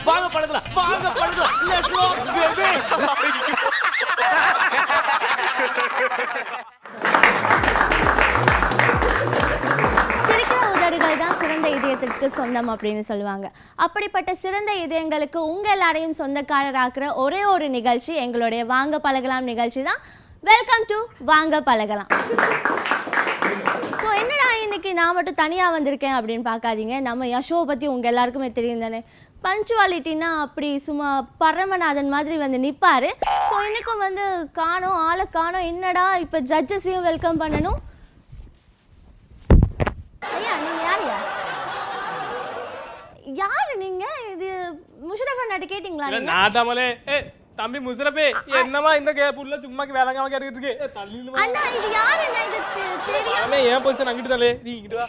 வாங்க பழகலாம், வாங்க பழகலாம். Let's rock, baby. சிரிக்கிற உதடுகள் தான் சிறந்த இதயத்திற்கு சொந்தம் அப்படின்னு சொல்லுவாங்க. அப்படிப்பட்ட சிறந்த இதயங்களுக்கு உங்க எல்லாரையும் சொந்தக்காரராக்குற ஒரே ஒரு நிகழ்ச்சி எங்களுடைய வாங்க பழகலாம் நிகழ்ச்சி தான். வெல்கம் டு வாங்க பழகலாம். ஸோ என்னடா இன்னைக்கு நான் மட்டும் தனியாக வந்திருக்கேன் அப்படின்னு பார்க்காதீங்க. நம்ம யஷோவை பற்றி உங்கள் எல்லாருக்குமே தெரியும் தானே. பஞ்சுவாலிட்டின்னா அப்படி சும்மா பரமநாதன் மாதிரி வந்து நிற்பார். ஸோ இன்றைக்கும் வந்து காணோம், ஆளை காணோம். என்னடா இப்போ ஜட்ஜஸையும் வெல்கம் பண்ணணும். ஐயா நீங்கள் யாரையா? யாரு நீங்கள்? இது முஷரஃப் அண்ணாட்ட கேட்டிங்களா? நாட்டாமலே தம்பி முசரப்பே என்னமா இந்த புள்ள சும்மாக்கு வேலைங்காம கேட்டுக்கிட்டு இருக்கு. தள்ளிடுமா அண்ணா இது யாரு? என்ன இது தெரியாம ஏன் பொசிஷன் அங்கிட்டு தானே நீ இங்கிட்டு வா.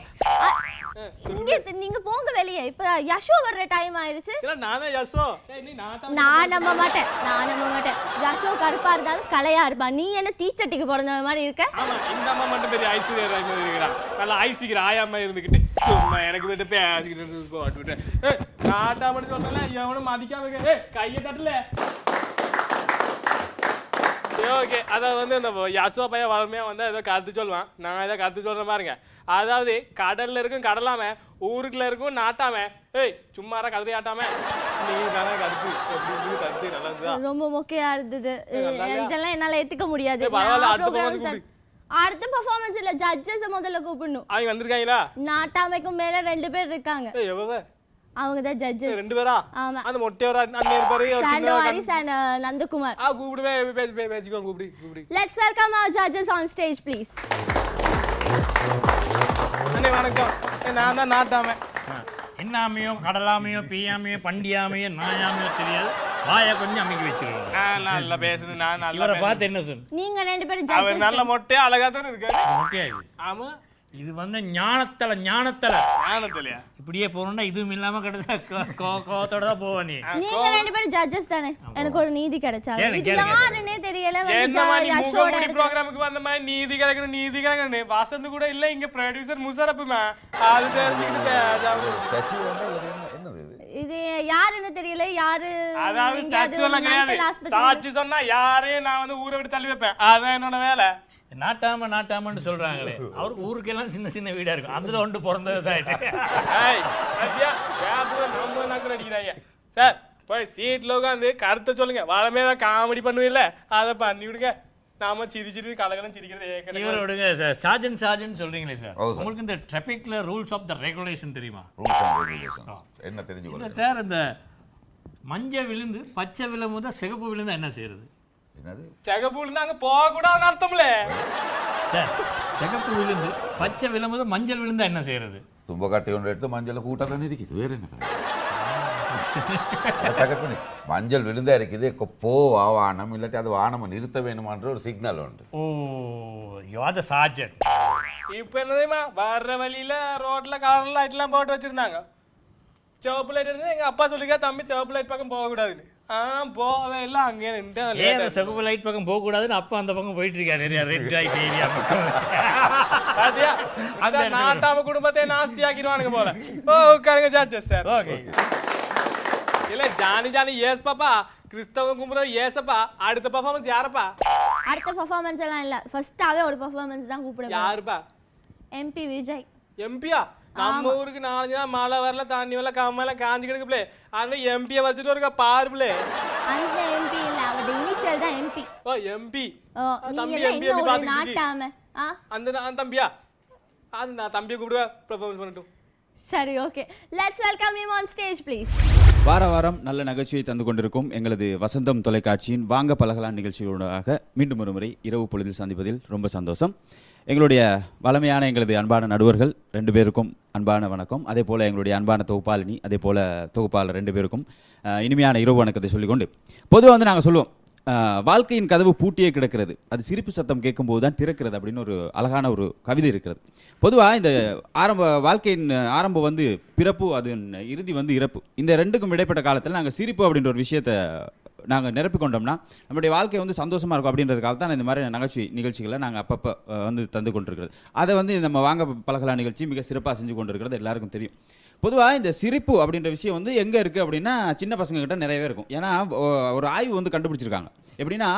நீங்க போங்க வெளியே. இப்ப யஷோ வர்ற டைம் ஆயிருச்சு. நானே யஷோ. நான் நம்ப மாட்டேன். யஷோ கருப்பா இருந்தாலும் கலையா இருப்பா. நீ என்ன தீச்சட்டிக்கு பிறந்த மாதிரி இருக்க? ஆமா, இந்த அம்மா மட்டும் பெரிய ஐஸ்வர்யா ராய் மாதிரி இருக்கிறா. நல்லா ஐஸ் விக்கிற ஆயாமா இருந்துகிட்டு சும்மா எனக்கு விட்டு பேசிக்கிட்டு போட்டு நாட்டா மட்டும் சொன்னா எவனும் மதிக்காம இருக்க. கையை தட்டல. ஓகே, அதாவது வந்து இந்த யசோ பையன் வளமையா வந்து ஏதோ கருத்து சொல்லுவான். நான் ஏதோ கருத்து சொல்றேன் பாருங்க. அதாவது கடல்ல இருக்கும் கடலாம, ஊருக்குள்ள இருக்கும் நாட்டாம. சும்மாரா கதிரை ஆட்டாம நீ தானே கருத்து கருத்து நல்லா ரொம்ப மொக்கையா இருந்தது. இதெல்லாம் என்னால ஏத்துக்க முடியாது. அடுத்த பெர்ஃபார்மன்ஸ் இல்ல, ஜட்ஜஸ் முதல்ல கூப்பிடணும். அவங்க வந்திருக்காங்களா? நாட்டாமைக்கும் மேல 2 பேர் இருக்காங்க. அவங்க தான் ஜட்ஜஸ். 2 பேரா? ஆமா. அந்த மொட்டையோட அண்ணன் இருப்பாரு, ஒரு சின்ன ஹரிஸ் and நந்தகுமார். கூப்பிடுவே பேசிக்கோ கூப்பிடு. Let's welcome our judges on stage please. அண்ணே வணக்கம். நான் தான் நாட்டாமை. என்னாமையோ கடலாமையோ பீயாமையோ பண்டியாமையோ நாயாமையோ தெரியாது. வாயை கொஞ்சம் அமைக்க வச்சிருக்கோம். நல்லா பேசுது. நான் நல்லா இவரை பார்த்து என்ன சொல்லு? நீங்க 2 பேரும் ஜட்ஜஸ். அவர் நல்ல மொட்டையா அழகா தான் இருக்காரு. மொட்டையா இது? ஆமா, இது வந்து ஞானத்தலை. ஞானத்தலையா? இப்படியே போறோம்னா இதுவும் இல்லாம கிடச்சா கோத்தோட தான் போவ நீ. நீங்க 2 பேரும் ஜட்ஜஸ் தானே. எனக்கு ஒரு நீதி கிடைச்சா. இது யாருன்னே தெரியல. யஷோட ப்ரோகிராமுக்கு வந்த மாதிரி நீதி கிடைக்கணும். வசந்த் கூட இல்ல, இங்க ப்ரொடியூசர் முசரப்புமா. அது தெரிஞ்சுக்கிட்டு இது யாருன்னு தெரியல. யாரு? அதாவது ஸ்டாச்சு எல்லாம் கிடையாது. சாட்சி சொன்னா யாரையும் நான் வந்து ஊரை விட்டு தள்ளி வைப்பேன். அதான் என்னோட வேலை. நாட்டாமன்னு சொல்றாங்களே, அவருக்கு ஊருக்கெல்லாம் சின்ன சின்ன வீடா இருக்கும். அதுல ஒன்று பிறந்தது தான். சார் போய் சீட்ல உட்காந்து கருத்தை சொல்லுங்க. வளமே தான் காமெடி பண்ணுவில்ல, அதை பண்ணி விடுங்க. நாம சிரிச்சிட்டு கலகலம் சிரிக்கிறது. இவரை விடுங்க சார். சார்ஜன் சொல்றீங்களே சார், உங்களுக்கு இந்த டிராபிக்ல ரூல்ஸ் ஆஃப் த ரெகுலேஷன் தெரியுமா? என்ன தெரிஞ்சுக்கணும் சார்? இந்த மஞ்சள் விழுந்து பச்சை விழும்போது சிகப்பு விழுந்தா என்ன செய்யறது? சிகப்பு விழுந்து அங்க போக கூடாதுன்னு அர்த்தம்ல சார். சிகப்பு விழுந்து பச்சை விழும்போது மஞ்சள் விழுந்தா என்ன செய்யறது? தும்ப கட்டை ஒன்று எடுத்து மஞ்சள் கூட்டம் இருக்குது. வேற என்ன மஞ்சள் விழுந்தா இருக்குது. போ வானம், இல்லாட்டி அது வானம் நிறுத்த வேணுமான்ற ஒரு சிக்னல் உண்டு. ஓ, யூ ஆர் தி சார்ஜன். இப்ப என்ன தெரியுமா, வர்ற வழியில ரோட்ல கலர் லைட் எல்லாம் போட்டு வச்சிருந்தாங்க. சிவப்பு லைட் இருந்து எங்க அப்பா சொல்லிக்கா, தம்பி சிவப்பு லைட் பக்கம் போக கூடாதுன்னு. போவே இல்லை, அங்கே நின்று சிவப்பு லைட் பக்கம் போக கூடாதுன்னு அப்பா அந்த பக்கம் போயிட்டு இருக்காரு. நிறைய ரெட் லைட் ஏரியா பக்கம். நாட்டாம குடும்பத்தை நாஸ்தி ஆக்கிடுவானுங்க போல. உட்காருங்க ஜட்ஜஸ் சார். ஓகே. இல்ல ஜானி ஏஸ் பாப்பா, கிறிஸ்தவ கும்புறது ஏசப்பா. அடுத்த பெர்ஃபார்மன்ஸ் யாரப்பா? அடுத்த பெர்ஃபார்மன்ஸ் எல்லாம் இல்ல, ஃபர்ஸ்டாவே ஒரு பெர்ஃபார்மன்ஸ் தான் கூப்பிடுவேன். யாருப்பா? எம்பி விஜய். எம்பியா? நம்ம ஊருக்கு 4 நாள் மழை வரல, தண்ணி வரல, கம்மல காஞ்சி கிடக்குப்ளே. அந்த எம்பியை வச்சுட்டு ஒரு பாருப்ளே. அந்த எம்பி இல்ல, அவரோட இனிஷியல் தான் எம்பி. ஓ எம்பி. தம்பி எம்பி பாத்துக்கிட்டீங்க. அந்த தம்பியா? அது நான் தம்பியை கூப்பிடுவா பெர்ஃபார்மன்ஸ் பண்ணட்டும். சரி, okay. Let's welcome him on stage please. வாரம் நல்ல நகைச்சுவை தந்து கொண்டிருக்கும் எங்களது வசந்தம் தொலைக்காட்சியின் வாங்க பழகலாம் நிகழ்ச்சியோடாக மீண்டும் ஒரு முறை இரவு பொழுதில் சந்திப்பதில் ரொம்ப சந்தோஷம். எங்களுடைய வளமையான எங்களது அன்பான நடுவர்கள் 2 பேருக்கும் அன்பான வணக்கம். அதே போல் எங்களுடைய அன்பான தொகுப்பாளினி, அதே போல் தொகுப்பாளர் 2 பேருக்கும் இனிமையான இரவு வணக்கத்தை சொல்லிக்கொண்டு, பொதுவாக வந்து நாங்கள் சொல்லுவோம், வாழ்க்கையின் கதவு பூட்டியே கிடக்கிறது, அது சிரிப்பு சத்தம் கேட்கும்போது தான் திறக்கிறது அப்படின்னு ஒரு அழகான ஒரு கவிதை இருக்கிறது. பொதுவாக இந்த வாழ்க்கையின் ஆரம்பம் வந்து பிறப்பு, அது இறுதி வந்து இறப்பு. இந்த 2க்கும் இடைப்பட்ட காலத்தில் நாங்கள் சிரிப்பு அப்படின்ற ஒரு விஷயத்தை நாங்கள் நிரப்பிக்கொண்டோம்னா நம்மளுடைய வாழ்க்கை வந்து சந்தோஷமாக இருக்கும். அப்படின்றதுக்காக தான் இந்த மாதிரி நகைச்சுவை நிகழ்ச்சிகளை நாங்கள் அப்பப்போ வந்து தந்து கொண்டிருக்கிறது. அதை வந்து நம்ம வாங்க பழகலாம் நிகழ்ச்சி மிக சிறப்பாக செஞ்சு கொண்டிருக்கிறது எல்லாருக்கும் தெரியும். பொதுவாக இந்த சிரிப்பு அப்படின்ற விஷயம் வந்து எங்கே இருக்குது அப்படின்னா சின்ன பசங்க கிட்ட நிறையவே இருக்கும். ஏன்னா ஒரு ஆய்வு வந்து கண்டுபிடிச்சிருக்காங்க. எப்படின்னா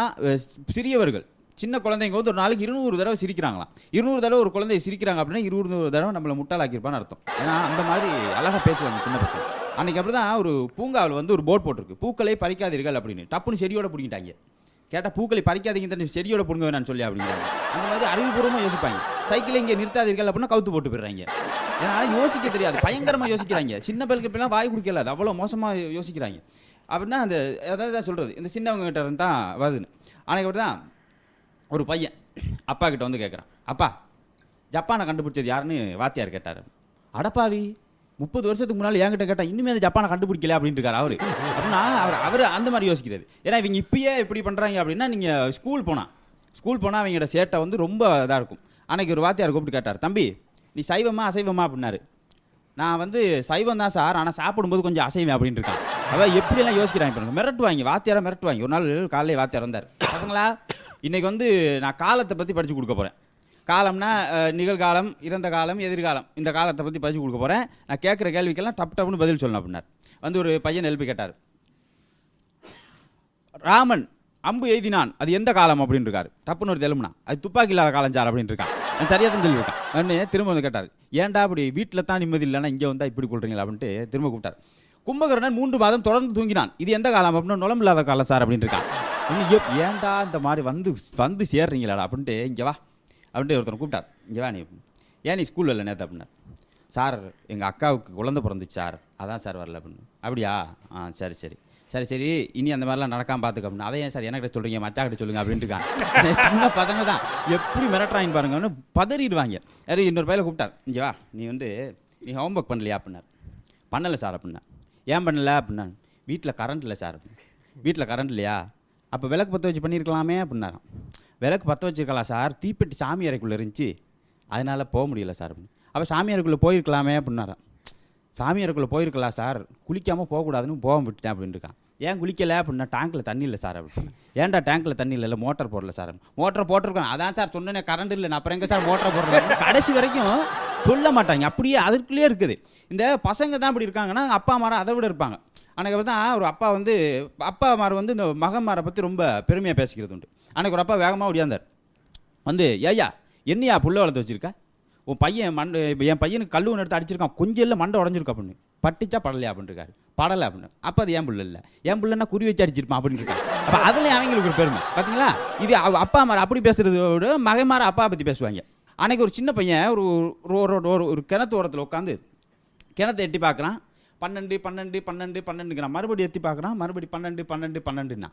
சிறியவர்கள் சின்ன குழந்தைங்க வந்து ஒரு நாளைக்கு 200 தடவை சிரிக்கிறாங்களாம். 200 தடவை ஒரு குழந்தைய சிரிக்கிறாங்க அப்படின்னா 200 தடவை நம்மளை முட்டாளாக்கியிருப்பான்னு அர்த்தம். ஏன்னா அந்த மாதிரி அழகாக பேசுவாங்க சின்ன பசங்க. அன்றைக்கி அப்படி தான் ஒரு பூங்காவில் வந்து ஒரு போர்ட் போட்டிருக்கு, பூக்களை பறிக்காதீர்கள் அப்படின்னு. டப்புன்னு செடியோட பிடிங்கிட்டாங்க. கேட்டால் பூக்களை பறிக்காதீங்க தான் செடியோட பிடுங்க வேணான்னு சொல்லி அப்படிங்கிறாங்க. அந்த மாதிரி அறிவுபூர்வமாக யோசிப்பாங்க. சைக்கிளை இங்கே நிறுத்தாதீர்கள் அப்படின்னா கவுத்து போட்டு போயிடுறாங்க. ஏன்னா யோசிக்க தெரியாது, பயங்கரமாக யோசிக்கிறாங்க. சின்ன பிள்ளைலாம் வாய் குடிக்கல, அது அவ்வளோ மோசமாக யோசிக்கிறாங்க. அப்படின்னா அந்த அதாவது தான் சொல்கிறது, இந்த சின்னவங்க கிட்ட இருந்து தான் வருதுன்னு. அன்றைக்கி அப்படி தான் ஒரு பையன் அப்பா கிட்ட வந்து கேட்குறான், அப்பா ஜப்பானை கண்டுபிடிச்சது யாருன்னு வாத்தியார் கேட்டார். அடப்பாவி 30 வருஷத்துக்கு முன்னால் என்கிட்ட கேட்டால் இன்னுமே அந்த ஜப்பானை கண்டுபிடிக்கல அப்படின்னு இருக்காரு அவரு. அப்படின்னா அவர் அந்த மாதிரி யோசிக்கிறது. ஏன்னா இவங்க இப்பயே இப்படி பண்ணுறாங்க அப்படின்னா நீங்கள் ஸ்கூல் போனால் அவங்களோட சேட்டை வந்து ரொம்ப இதாக இருக்கும். அன்றைக்கி ஒரு வாத்தியார் கூப்பிட்டு கேட்டார், தம்பி நீ சைவமா அசைவமா அப்படின்னாரு. நான் வந்து சைவம் தான் சார், ஆனால் சாப்பிடும்போது கொஞ்சம் அசைவேன் அப்படின்னு இருக்கான். அதான் எப்படியெல்லாம் யோசிக்கிறாங்க பாருங்க. மிரட்டுவாங்க, வாத்தியாரை மிரட்டுவாங்க. ஒரு நாள் காலையிலே வாத்தியார் வந்தார், பசங்களா இன்றைக்கி வந்து நான் காலத்தை பற்றி படித்து கொடுக்க போகிறேன். காலம்னா நிகழ்காலம், இறந்த காலம், எதிர்காலம், இந்த காலத்தை பற்றி படித்து கொடுக்க போகிறேன். நான் கேட்குற கேள்விக்கெல்லாம் டப்புன்னு பதில் சொல்லணும் அப்படின்னார். வந்து ஒரு பையன் எழுப்பி கேட்டார், ராமன் அம்பு எய்தினான் அது எந்த காலம் அப்படின்னு இருக்காரு. டப்புன்னு ஒரு தெலும்புனா அது துப்பாக்கி இல்லாத காலம் சார் அப்படின்னு இருக்கான். நான் சரியாக தான் சொல்லியிருக்கான். உடனே திரும்ப வந்து கேட்டார், ஏன்டா அப்படி வீட்டில் தான் நிம்மதி இல்லைன்னா இங்கே வந்தால் இப்படி கொள்றீங்களா அப்படின்ட்டு திரும்ப கூப்பிட்டார். கும்பகர்ணன் 3 மாதம் தொடர்ந்து தூங்கினான் இது எந்த காலம் அப்படின்னா நுளம்பு இல்லாத காலம் சார் அப்படின்னு இருக்கான். ஏன்டா இந்த மாதிரி வந்து சேர்றீங்களாடா அப்படின்ட்டு இங்கே வா அப்படின்ட்டு ஒருத்தர் கூப்பிட்டார். இங்கே வா நீ, ஏன் நீ ஸ்கூலில் இல்லை நேற்று அப்படின்னார். சார் எங்கள் அக்காவுக்கு குழந்தை பிறந்துச்சு சார், அதான் சார் வரல அப்படின்னு. அப்படியா, சரி இனி அந்த மாதிரிலாம் நடக்காமல் பார்த்துக்க அப்படின்னு. அதை ஏன் சார் எனக்கு சொல்கிறீங்க, மச்சா கிட்ட சொல்லுங்க அப்படின்ட்டு இருக்காங்க. சின்ன பசங்க தான் எப்படி மிரட்டுறாங்க பாருங்கன்னு பதறிடுவாங்க. யாரும் இன்னொரு பையில கூப்பிட்டார், இங்கே வா நீ ஹோம்ஒர்க் பண்ணலையா அப்படின்னார். பண்ணலை சார் அப்படின்னா. ஏன் பண்ணலை அப்படின்னா, வீட்டில் கரண்ட் இல்லை சார். வீட்டில் கரண்ட் இல்லையா, அப்போ விளக்கு பற்ற வச்சு பண்ணியிருக்கலாமே அப்படின்னாராம். விளக்கு பற்ற வச்சுருக்கலாம் சார், தீப்பெட்டி சாமி அறைக்குள்ளே இருந்துச்சு அதனால் போக முடியல சார் அப்படின்னு. அப்போ சாமி அறைக்குள்ளே போயிருக்கலாமே அப்படின்னாராம். சாமி அறைக்குள்ளே போயிருக்கலாம் சார், குளிக்காமல் போகக்கூடாதுன்னு போக விட்டுட்டேன் அப்படின்னு இருக்கான். ஏன் குளிக்கலை அப்படின்னா, டேங்க்கில் தண்ணி இல்லை சார் அப்படின்னு. ஏன்டா டேங்க்கில் தண்ணி இல்லை, மோட்டர் போடல சார். மோட்டர் போட்டிருக்கேன், அதான் சார் சொன்னேன் கரண்ட் இல்லை, நான் அப்புறம் எங்கே சார் மோட்டரை போடுறேன். கடைசி வரைக்கும் சொல்ல மாட்டாங்க, அப்படியே அதுக்குள்ளேயே இருக்குது. இந்த பசங்க தான் இப்படி இருக்காங்கன்னா அப்பா அம்மாரை அதை விட இருப்பாங்க. அன்றைக்கி தான் ஒரு அப்பா வந்து அப்பா அம்மாரை வந்து இந்த மகன்மாரை பற்றி ரொம்ப பெருமையாக பேசிக்கிறது உண்டு. அன்றைக்கி ஒரு அப்பா வேகமாக ஓடியாந்தார். வந்து ஏய்யா என்னையா புள்ள வளர்த்து வச்சுருக்க, உன் பையன் என் பையனுக்கு கல் ஒன்று எடுத்து அடிச்சிருக்கான், கொஞ்சம் இல்லை மண்டை உடஞ்சிருக்கா அப்படின்னு. பட்டிச்சா படலையா அப்படின்னு இருக்காரு. படலை அப்படின்னு. அப்போ அது ஏன் புள்ள இல்லை, என் புள்ளன்னா குறி வச்சு அடிச்சிருப்பான் அப்படின்னு இருக்காங்க. அப்போ அதில் அவங்களுக்கு ஒரு பெருமை பார்த்தீங்களா. இது அப்பா அம்மா அப்படி பேசுகிறதோட மகன்மாரை அப்பா பற்றி பேசுவாங்க. அன்றைக்கி ஒரு சின்ன பையன் ஒரு கிணத்து ஓரத்தில் உட்காந்து கிணத்தை எட்டி பார்க்குறான். 12 மறுபடியும் எட்டி பார்க்குறான். மறுபடியும் 12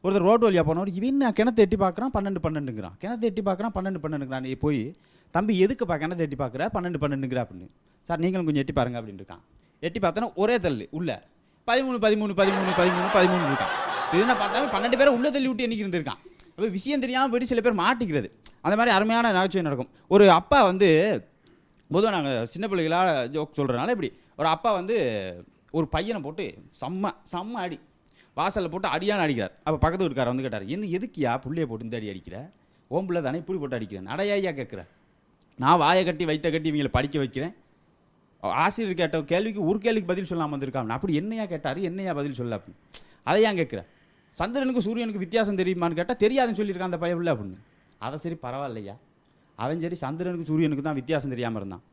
ஒருத்தர் ரோட்டு வழியாக போனவர், இவன் கிணத்தை எட்டி பார்க்குறான் 12 கிணத்தை எட்டி பார்க்குறான் 12 நீ போய் தம்பி எதுக்குப்பா கிணத்தை எட்டி பார்க்குற 12 அப்படின்னு. சார் நீங்களும் கொஞ்சம் எட்டி பாருங்க அப்படின்னு இருக்கான். எட்டி பார்த்தோன்னா ஒரே தள்ளு உள்ள 13 இருக்கான். இது என்ன பார்த்தாலும் 12 பேரை உள்ள தள்ளி விட்டு எண்ணிக்கி இருந்திருக்கான். அப்போ விஷயம் தெரியாமல் போய்ட்டு சில பேர் மாட்டிக்கிறது. அந்த மாதிரி அருமையான நகைச்சுவை நடக்கும். ஒரு அப்பா வந்து பொதுவாக நாங்கள் சின்ன பிள்ளைகளாக ஜோக் சொல்கிறனால இப்படி ஒரு அப்பா வந்து ஒரு பையனை போட்டு செம்ம அடி வாசலில் போட்டு அடியான்னு அடிக்கிறார். அப்போ பக்கத்து வீட்டுக்காரர் வந்து கேட்டார், என்ன எதுக்கியா புள்ளையை போட்டு இந்த அடி அடிக்கிற, ஓம்பிள்ள தானே இப்படி போட்டு அடிக்கிறேன், அடையாயா கேட்குறேன். நான் வாயை கட்டி வைத்த கட்டி இவங்களை படிக்க வைக்கிறேன். ஆசிரியர் கேட்ட கேள்விக்கு ஒரு கேள்விக்கு பதில் சொல்லாமல் வந்திருக்காங்க. அப்படி என்னையா கேட்டார், என்னையா பதில் சொல்ல அப்படின்னு. அதை ஏன் கேட்குறேன், சந்திரனுக்கு சூரியனுக்கு வித்தியாசம் தெரியுமான்னு கேட்டால் தெரியாதுன்னு சொல்லியிருக்கான் அந்த பையன் அப்படின்னு. அதை சரி பரவாயில்லையா, அவன் சரி சந்திரனுக்கு சூரியனுக்கு தான் வித்தியாசம் தெரியாமல் இருந்தான்.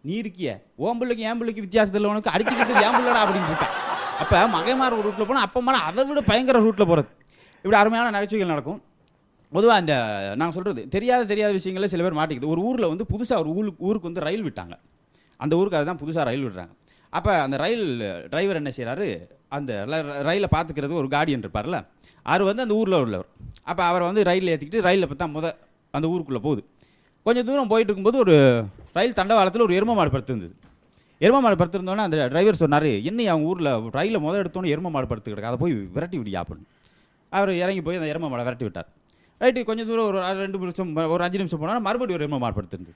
நீ இருக்கிய ஓம்பிள்ளைக்கு ஏன் பிள்ளைக்கு வித்தியாசம் இல்லை, உனக்கு அடிச்சுக்கிறது ஏன் பிள்ளடா அப்படின்னு இருக்கான். அப்போ மகைமார ஒரு ரூட்டில் போனால் அப்போ மாற அதை விட பயங்கர ரூட்டில் போகிறது. இப்படி அருமையான நகைச்சுவைகள் நடக்கும். பொதுவாக இந்த நாங்கள் சொல்கிறது தெரியாத விஷயங்களே சில பேர் மாட்டிக்குது. ஒரு ஊரில் வந்து புதுசாக ஒரு ஊருக்கு வந்து ரயில் விட்டாங்க. அந்த ஊருக்கு அதுதான் புதுசாக ரயில் விடுறாங்க. அப்போ அந்த ரயில் டிரைவர் என்ன செய்கிறாரு, அந்த ரயிலை பார்த்துக்கிறது ஒரு கார்டியன் இருப்பார்ல, அவர் வந்து அந்த ஊரில் உள்ளவர். அப்போ அவரை வந்து ரயிலில் ஏற்றிக்கிட்டு ரயிலில் பார்த்தா அந்த ஊருக்குள்ளே போகுது. கொஞ்சம் தூரம் போயிட்டு இருக்கும்போது ஒரு ரயில் தண்டவாளத்தில் ஒரு எருமை மாடு படுத்திருந்தது. எருமை மாடு படுத்திருந்தோன்னே அந்த டிரைவர் சொன்னார், என்ன அவங்க ஊரில் ரயிலில் எடுத்தோன்னே எருமை மாடு படுத்து கிடக்கு, அதை போய் விரட்டி விடியா அப்படின்னு. அவர் இறங்கி போய் அந்த எருமை மாடை விரட்டி விட்டார். ரைட்டு கொஞ்சம் தூரம் ஒரு 2 நிமிஷம் ஒரு 5 நிமிஷம் போனால் மறுபடியும் ஒரு எருமை மாடு படுத்திருந்தது.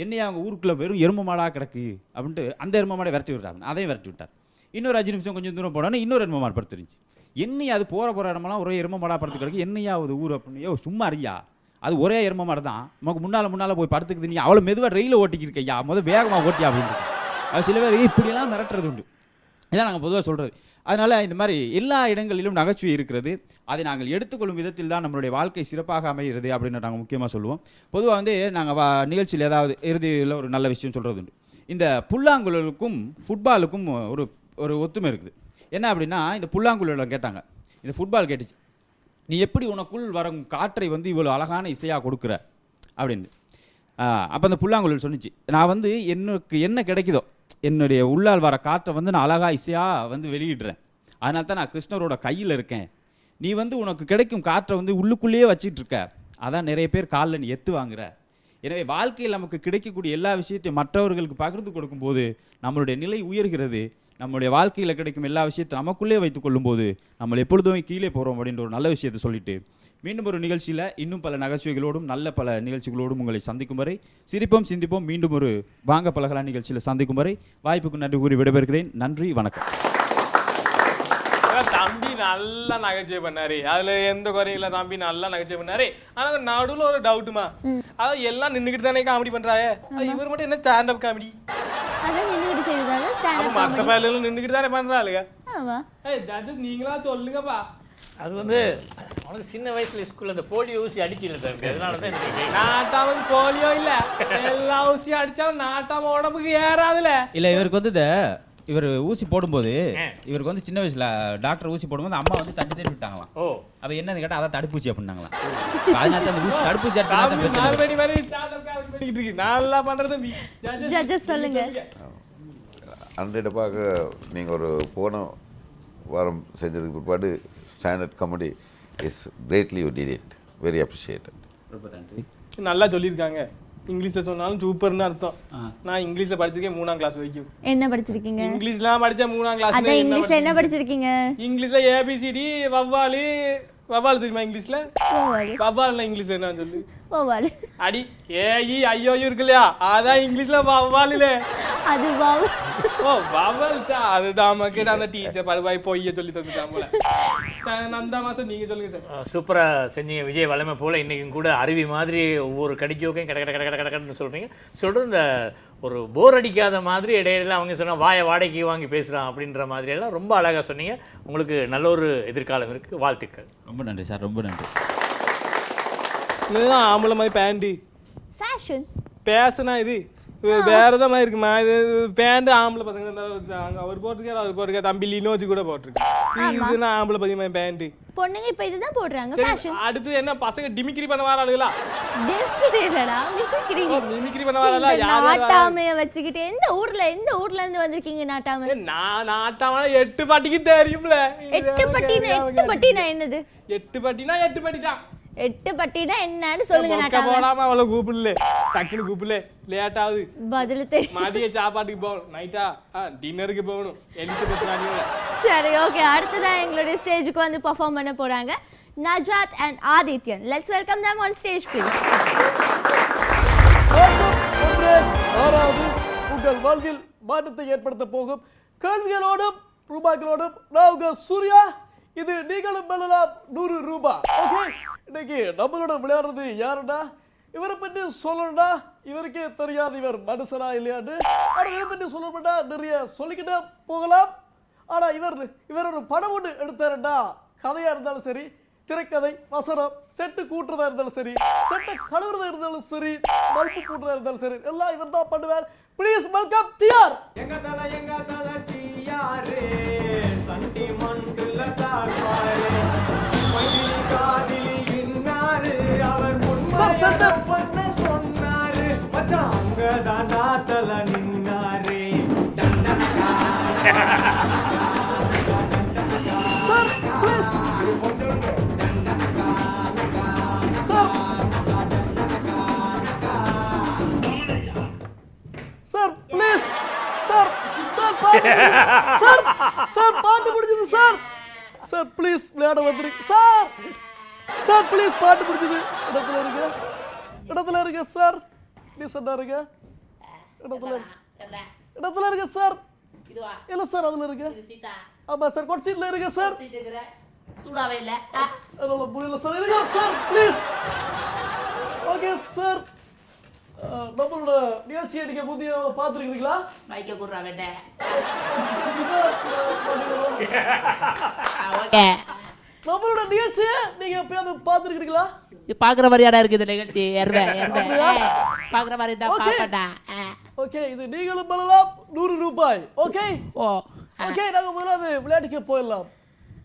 என்னையா அவங்க ஊருக்குள்ளே வெறும் எருமை மாடாக கிடக்கு அப்படின்ட்டு அந்த எருமை மாடை விரட்டி விட்டாங்க. அதையும் விரட்டி விட்டார். இன்னொரு 5 நிமிஷம் கொஞ்சம் தூரம் போனோன்னே இன்னொரு எருமை மாடு படுத்துருந்துச்சு. என்னையா அது போகிற இடமெல்லாம் ஒரே எருமை மாடாக படுத்து கிடக்கு, என்னையா அது ஊர் அப்படின்னு. சும்மா அறியா, அது ஒரே எருமை மாடு தான், நமக்கு முன்னால் போய் படுத்துக்குது, நீ அவ்வளோ மெதுவாக ரயிலில் ஓட்டிக்கிருக்கையா, வேகமாக ஓட்டியா அப்படின்ட்டு. சில பேர் இப்படியெல்லாம் மிரட்டுறது உண்டு. இதான் நாங்கள் பொதுவாக சொல்கிறது. அதனால் இந்த மாதிரி எல்லா இடங்களிலும் நகைச்சுவை இருக்கிறது. அதை நாங்கள் எடுத்துக்கொள்ளும் விதத்தில் தான் நம்மளுடைய வாழ்க்கை சிறப்பாக அமைகிறது அப்படின்னு நாங்கள் முக்கியமாக சொல்லுவோம். பொதுவாக வந்து நாங்கள் நிகழ்ச்சியில் ஏதாவது இறுதியில் ஒரு நல்ல விஷயம் சொல்கிறது உண்டு. இந்த புல்லாங்குழலுக்கும் ஃபுட்பாலுக்கும் ஒரு ஒத்துமை இருக்குது. என்ன அப்படின்னா, இந்த புல்லாங்குழல் கேட்டாங்க, இந்த ஃபுட்பால் கேட்டுச்சு, நீ எப்படி உனக்குள் வரும் காற்றை வந்து இவ்வளோ அழகான இசையாக கொடுக்குற அப்படின்னு. அப்போ அந்த புல்லாங்குழல் சொன்னிச்சு, நான் வந்து எனக்கு என்ன கிடைக்குதோ என்னுடைய உள்ளால் வர காற்றை வந்து நான் அழகாக இசையாக வந்து வெளியிடுறேன். அதனால தான் நான் கிருஷ்ணரோட கையில் இருக்கேன். நீ வந்து உனக்கு கிடைக்கும் காற்றை வந்து உள்ளுக்குள்ளேயே வச்சிட்டு இருக்க, அதான் நிறைய பேர் காலில் நீ எத்து வாங்குற. எனவே வாழ்க்கையில் நமக்கு கிடைக்கக்கூடிய எல்லா விஷயத்தையும் மற்றவர்களுக்கு பகிர்ந்து கொடுக்கும்போது நம்மளுடைய நிலை உயர்கிறது. நம்மளுடைய வாழ்க்கையில் கிடைக்கும் எல்லா விஷயத்தையும் நமக்குள்ளே வைத்துக் கொள்ளும்போது நம்ம எப்பொழுதுமே கீழே போகிறோம் அப்படின்ற ஒரு நல்ல விஷயத்தை சொல்லிட்டு, மீண்டும் ஒரு நிகழ்ச்சியில் இன்னும் பல நகைச்சுவைகளோடும் நல்ல பல நிகழ்ச்சிகளோடும் உங்களை சந்திக்கும் வரை சிரிப்போம் சிந்திப்போம். மீண்டும் ஒரு வாங்க பழகலாம் நிகழ்ச்சியில் சந்திக்கும் வரை வாய்ப்புக்கு நன்றி கூறி விடைபெறுகிறேன். நன்றி, வணக்கம். தம்பி நல்லா நகைச்சுவை பண்ணாரு, அதுல எந்த குறையும் இல்ல. தம்பி நல்லா நகைச்சுவை பண்ணாரு. ஆனா நடுவுல ஒரு டவுட்டுமா, அதாவது எல்லாம் நின்னுக்கிட்டு தானே காமெடி பண்றாங்க, இவர் மட்டும் என்ன ஸ்டாண்ட் அப் காமெடி? அதான் நின்னுகிட்டு செய்யறதால ஸ்டாண்ட் அப் மத்த பையலும் நின்னுக்கிட்டு தானே பண்றாளுங்க. ஆமா. ஜட்ஜஸ் நீங்களா சொல்லுங்கப்பா. அது வந்து உனக்கு சின்ன வயசுல ஸ்கூல்ல அந்த போலியோ ஊசி அடிக்கல தம்பி, அதனாலதான் நாட்டாமக்கு போலியோ இல்ல, எல்லா ஊசியும் அடிச்சாலும் நாட்டாம உடம்புக்கு ஏறாதுல. இல்லை, இவருக்கு வந்து இவர் ஊசி போடும்போது இவருக்கு வந்து சின்ன வயசுல டாக்டர் ஊசி போடும்போது அம்மா வந்து தட்டி தட்டி விட்டாங்களாம். அப்ப என்னன்னு கேட்டா அதான் தடுப்பூசி அப்படின்னாங்களாம். அதனால அந்த ஊசி தடுப்பூசி நல்லா பண்றது. ஜட்ஜஸ் சொல்லுங்க. அன்றையப்பாக நீங்கள் ஒரு போன வாரம் செஞ்சதுக்கு பிற்பாடு standard comedy is greatly you did it, very appreciated. ரொம்ப நன்றி. நல்லா சொல்லியிருக்காங்க. இங்கிலீஷ்ல சொன்னாலும் சூப்பர்னு அர்த்தம். நான் இங்கிலீஷ்ல படிச்சிருக்கேன் 3ஆம் கிளாஸ் வரைக்கும். என்ன படிச்சிருக்கீங்க? இங்கிலீஷ்லாம் படிச்ச 3ஆம் கிளாஸ். அத இங்கிலீஷ்ல என்ன படிச்சிருக்கீங்க? இங்கிலீஷ்ல ஏபிசிடி வவ்வாலு. வவ்வால் தெரியுமா இங்கிலீஷ்ல? வவ்வால் இங்கிலீஷ்ல என்ன சொல்லு? வவ்வால். அடி ஏஇ ஐயோ இருக்கு இல்லையா, அதான் இங்கிலீஷ்ல வவ்வாலுல. அது வவ். ஓ வவ்வால் சா, அதுதான் நமக்கு அந்த டீச்சர் படுவாய் போய் சொல்லி தந்துட்டாங்க. நந்தா மாசம் நீங்க சொல்லுங்க சார். சூப்பரா செஞ்சீங்க விஜய். வளமை போல இன்னைக்கும் கூட அருவி மாதிரி ஒவ்வொரு கடிச்சோக்கையும் கட கட கட கடன்னு சொல்றீங்க. சொல்றது இந்த ஒரு போர் அடிக்காத மாதிரி இடையில அவங்க சொன்னா வாயை வாடகைக்கு வாங்கி பேசுறான் அப்படின்ற மாதிரி எல்லாம் ரொம்ப அழகா சொன்னீங்க. உங்களுக்கு நல்ல ஒரு எதிர்காலம் இருக்கு, வாழ்த்துக்கள். ரொம்ப நன்றி சார், ரொம்ப நன்றி. இதுதான் ஆம்பளை மாதிரி பேண்ட் ஃபேஷன் பேசுனா, இது வேற ஏதாவது மாதிரி இருக்குமா? இது பேண்ட் ஆம்பளை பசங்க அவர் போட்டிருக்காரு, தம்பி லினோஜி கூட போட்டிருக்காரு. இதுனா ஆம்பளை பசங்க பேண்ட். பொண்ணுங்க இப்ப இதுதான் போடுறாங்க ஃபேஷன். அடுத்து என்ன பசங்க டிமிக்ரி பண்ண வராளுங்களா? டிமிக்ரி இல்லடா, மிமிக்ரி. மிமிக்ரி பண்ண வராளா? நாட்டாமைய வச்சுக்கிட்டு எந்த ஊர்ல இருந்து வந்திருக்கீங்க நாட்டாமை? நான் நாட்டாம 8 பாட்டிக்கு தெரியும்ல. 8 பட்டினா என்னது? 8 பாட்டினா 8 பாட்டி தான். 8 பட்டினா என்னன்னு சொல்லுங்க நாட்டாம. போடாம அவளை கூப்பிடல, டக்குனு கூப்பிடல, லேட் ஆகுது. பதில் தெரியும். மதிய சாப்பாட்டுக்கு போகணும், நைட்டா டின்னருக்கு போகணும். எலிசபெத் ராணியோட. சரி, ஓகே. அடுத்ததா எங்களுடைய ஸ்டேஜுக்கு வந்து பெர்ஃபார்ம் பண்ண போறாங்க Najath and Adithyan. Let's welcome them on stage please. ஆறாவது உங்கள் வாழ்வில் மாற்றத்தை ஏற்படுத்த போகும் கேள்விகளோடும் ரூபாய்களோடும் நான் உங்க சூர்யா. இது நீங்களும் வெல்லலாம் 100 ரூபாய். ஓகே, இன்னைக்கு நம்மளோட விளையாடுறது யாருன்னா, இவரை பற்றி சொல்லணும்னா இவருக்கே தெரியாது இவர் மனுஷனா இல்லையான்னு. ஆனா இவரை பற்றி சொல்லணும்னா நிறைய சொல்லிக்கிட்டே போகலாம். ஆனா இவர் ஒரு படம் ஒன்று எடுத்தாருன்னா, கதையா இருந்தாலும் சரி, திரைக்கதை, வசனம், செட்டு கூட்டுறதா இருந்தாலும் சரி, செட்டை கழுவுறதா இருந்தாலும் சரி, பல்பு கூட்டுறதா இருந்தாலும் சரி, எல்லாம் இவர் தான் பண்ணுவார். Please welcome TR. எங்க தல டிஆர் சண்டி மண்டுல தார்பாரே மயிலி காதிலி இன்னாரு அவர் உண்மையை பண்ண சொன்னாரு மச்சான் அங்க தாண்டா தல நின்னாரு. Sir please. Sir please. Sir பாட்டு பிடிச்சது சார். சார் ப்ளீஸ் விளையாட வந்துருங்க சார். சார் ப்ளீஸ் பாட்டு பிடிச்சது. இடத்துல இருக்க சார். டீசெண்டா இருக்க. இடத்துல இருக்க சார். இல்ல சார் அதுல இருக்க. ஆமா சார் கொட் சீட்ல இருக்க சார். சூடாவே இல்ல. அதனால புரியல சார். இருங்க சார் ப்ளீஸ். Okay sir. நம்மளோட நிகழ்ச்சியை நீங்க முந்தைய பார்த்துருக்கீங்களா? மைக்க குடுறா வேண்டே. நம்மளோட நிகழ்ச்சியை நீங்க எப்பயாவது பார்த்துருக்கீங்களா? பாக்குற மாதிரியாடா இருக்கு இந்த நிகழ்ச்சி. பாக்குற மாதிரி தான் Okay. பாப்படா. ஓகே, இது நீங்களும் பண்ணலாம் ₹100. ஓகே ஓ ஓகே, நாங்க முதல்ல விளையாட்டுக்கு போயிடலாம்.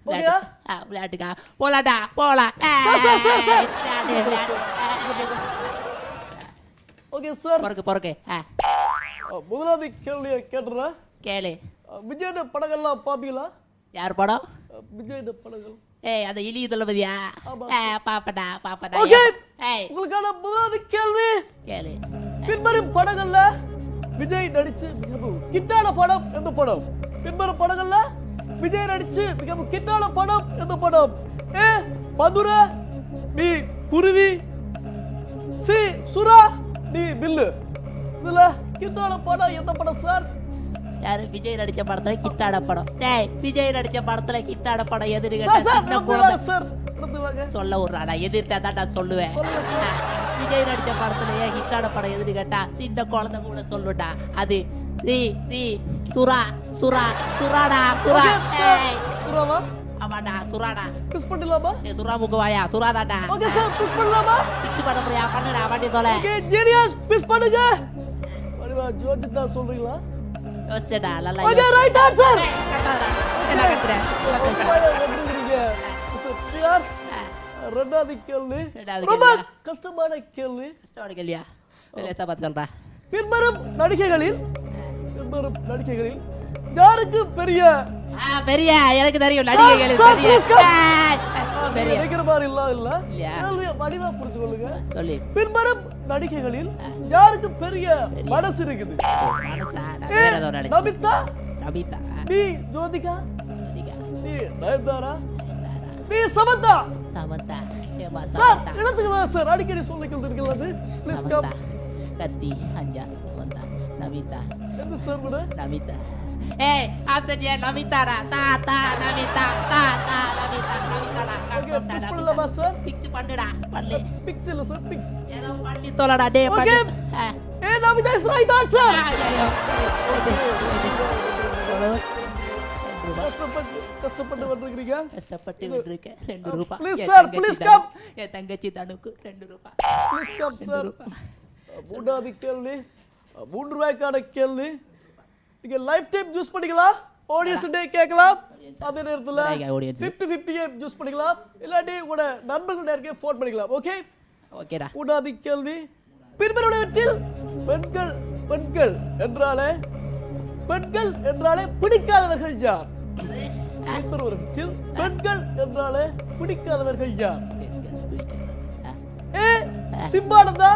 ஓகேயா? விளையாட்டுக்கா போலாடா போலாம். சார். ஓகே சார், பொறுக்கு முதலாவது கேள்வியை கேட்டுறேன். கேளு. விஜயோட படங்கள்லாம் பாப்பீங்களா? யார் படம்? விஜயோட படங்கள். ஏய் அந்த இலி தளபதியா? பாப்படா ஓகே, ஏய் உங்களுக்கான முதலாவது கேள்வி. கேளு. பின்வரும் படங்கள்ல விஜய் நடிச்சு மிகவும் ஹிட்டான படம் எந்த படம்? பின்வரும் படங்கள்ல விஜய் நடிச்சு மிகவும் ஹிட்டான படம் எந்த படம்? ஏ மதுரை, பி குருவி, சி சுறா, டி வில்லு. இதுல ஹிட்டான படம் எந்த படம் சார்? யாரு? விஜய் நடிச்ச படத்துல கிட்டாட படம். டேய் விஜய் நடிச்ச படத்துல கிட்டாட படம் எதுன்னு சார் கேட்டா சார் சின்ன நடந்து குழந்தை வாங்க சார், நடந்து வாங்க. சொல்ல விடுறா. நான் எதிர்த்தா தான் நான் சொல்லுவேன். சொல்லுங்க சார். விஜய் நடிச்ச படத்துல ஏன் ஹிட்டான படம் எதுன்னு கேட்டா சின்ன குழந்தை கூட சொல்லுடா. அது சி சி சுறா சுறாடா சுறா. ஓகே சார், ஏய், சுறாவா? ஆமாடா சுறாடா. பிஸ் பண்ணலாமா? ஏ சுறா முக்குவாயா சுறாதாடா. ஓகே சார், பிஸ் பண்ணலாமா? பிக்ஸ் பண்ண போறியா? பண்ணுடா வண்டி தொலை. ஓகே ஜீனியஸ், பிஸ் பண்ணுங்க. வடிவா ஜோஜிதா சொல்றீங்களா? யோசிடா நல்லா ஓகே ரைட் ஆன்சர். கட்டாதடா. என்ன கத்துற? ரெண்டாவது கேள்வி ரெண்டாவது ரொம்ப கேள்வியா? கஷ்டமான கேள்வி. கஷ்டமான கேள்வியா? லேசா பார்த்து சொல்றா. பின்வரும் நடிகைகளில் யாருக்கு பெரிய பெரிய எனக்கு தெரியும் நடிகைகள் சார், பெரிய. please come. பெரிய நினைக்கிற மாதிரி இல்ல இல்லையா? கேள்வியை வடிவா புரிஞ்சு கொள்ளுங்க. சொல்லி பின்வரும் நடிகைகளில் யாருக்கு பெரிய மனசு இருக்குது? மனசா நான் ஏ, வேற ஏதோ நினைச்சேன். Namitha, Namitha B Jyothika, Jyothika, C Nayanthara, Nayanthara, B Samantha. Samantha. ஏமா சார் சமந்தா. இடத்துக்கு வா சார், அடிக்கடி சொல்லிக்கிட்டு இருக்கிறது. Please come. சமந்தா கத்தி அஞ்சா சமந்தா நமிதா எந்த சார் விட? நமிதா. ஏய் ஆப்ஷன் ஏ நமிதாடா. தா நமிதா நமிதாடா. ஓகே, பிக்ஸ் பண்ணலாமா சார்? பிக்ஸ் பண்ணுடா பண்ணு. பிக்ஸ் இல்ல சார், பிக்ஸ். ஏதோ பண்ணி தோலடா டேய் ஓகே. பண்ணு. ஏ நமிதா இஸ் ரைட் ஆன்சர். ஐயோ கஷ்டப்பட்டு வந்திருக்கீங்க. கஷ்டப்பட்டு விட்டுருக்கேன். 2 ரூபாய். Please sir, please come. என் தங்கச்சி தனுக்கு 2 ரூபாய். Please come 2 sir. ரூபாய். மூன்றாவது கேள்வி, ₹3 கேள்வி. நீங்க லைஃப் டைம் ஜூஸ் பண்ணிக்கலாம், ஆடியன்ஸ் டே கேட்கலாம். அதே நேரத்துல நிறைய audience. 50-50 ஜூஸ் பண்ணிக்கலாம், இல்லாட்டி கூட நண்பர்கள் நேரே ஃபோன் பண்ணிக்கலாம். ஓகே, ஓகேடா. மூன்றாவது கேள்வி, பின்வருவனவற்றில் பெண்கள் என்றாலே பிடிக்காதவர்கள் யார்? பின்வருவனவற்றில் பெண்கள் என்றாலே பிடிக்காதவர்கள் யார்? A Simbananda,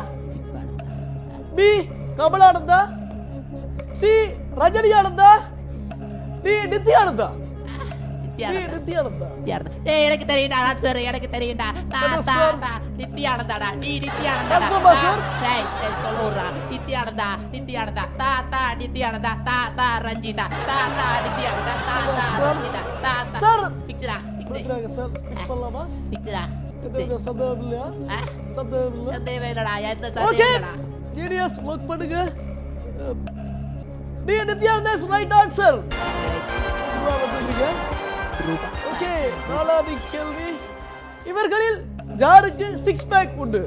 B Kamalananda, C Rajiniananda, D Nithyananda. Nithyananda. ஏய் எனக்கு தெரியும்டா ஆன்சர் எனக்கு தெரியும்டா. நித்யானந்தாடா. நீ நித்யானந்தாடா. கன்ஃபார்மா சார்? டேய் சொல்ல விடுறா. நித்யானந்தா நித்யானந்தா ரஞ்சிதா நித்யானந்தா ரஞ்சிதா சார். பிக்சரா புரியுதுங்க சார், பிக்ஸ் பண்ணலாமா? பிக்சரா எந்த சந்தேகம் இல்லையா? சந்தேகம் இல்ல. சந்தேகம் இல்லடா. எந்த ஓகே, சந்தேகம் இல்லடா. ஜீனியஸ் ஒர்க் பண்ணுங்க. D Nithyananda is right answer. Okay, நாலாவது கேள்வி, இவர்களில் யாருக்கு 6 பேக் உண்டு?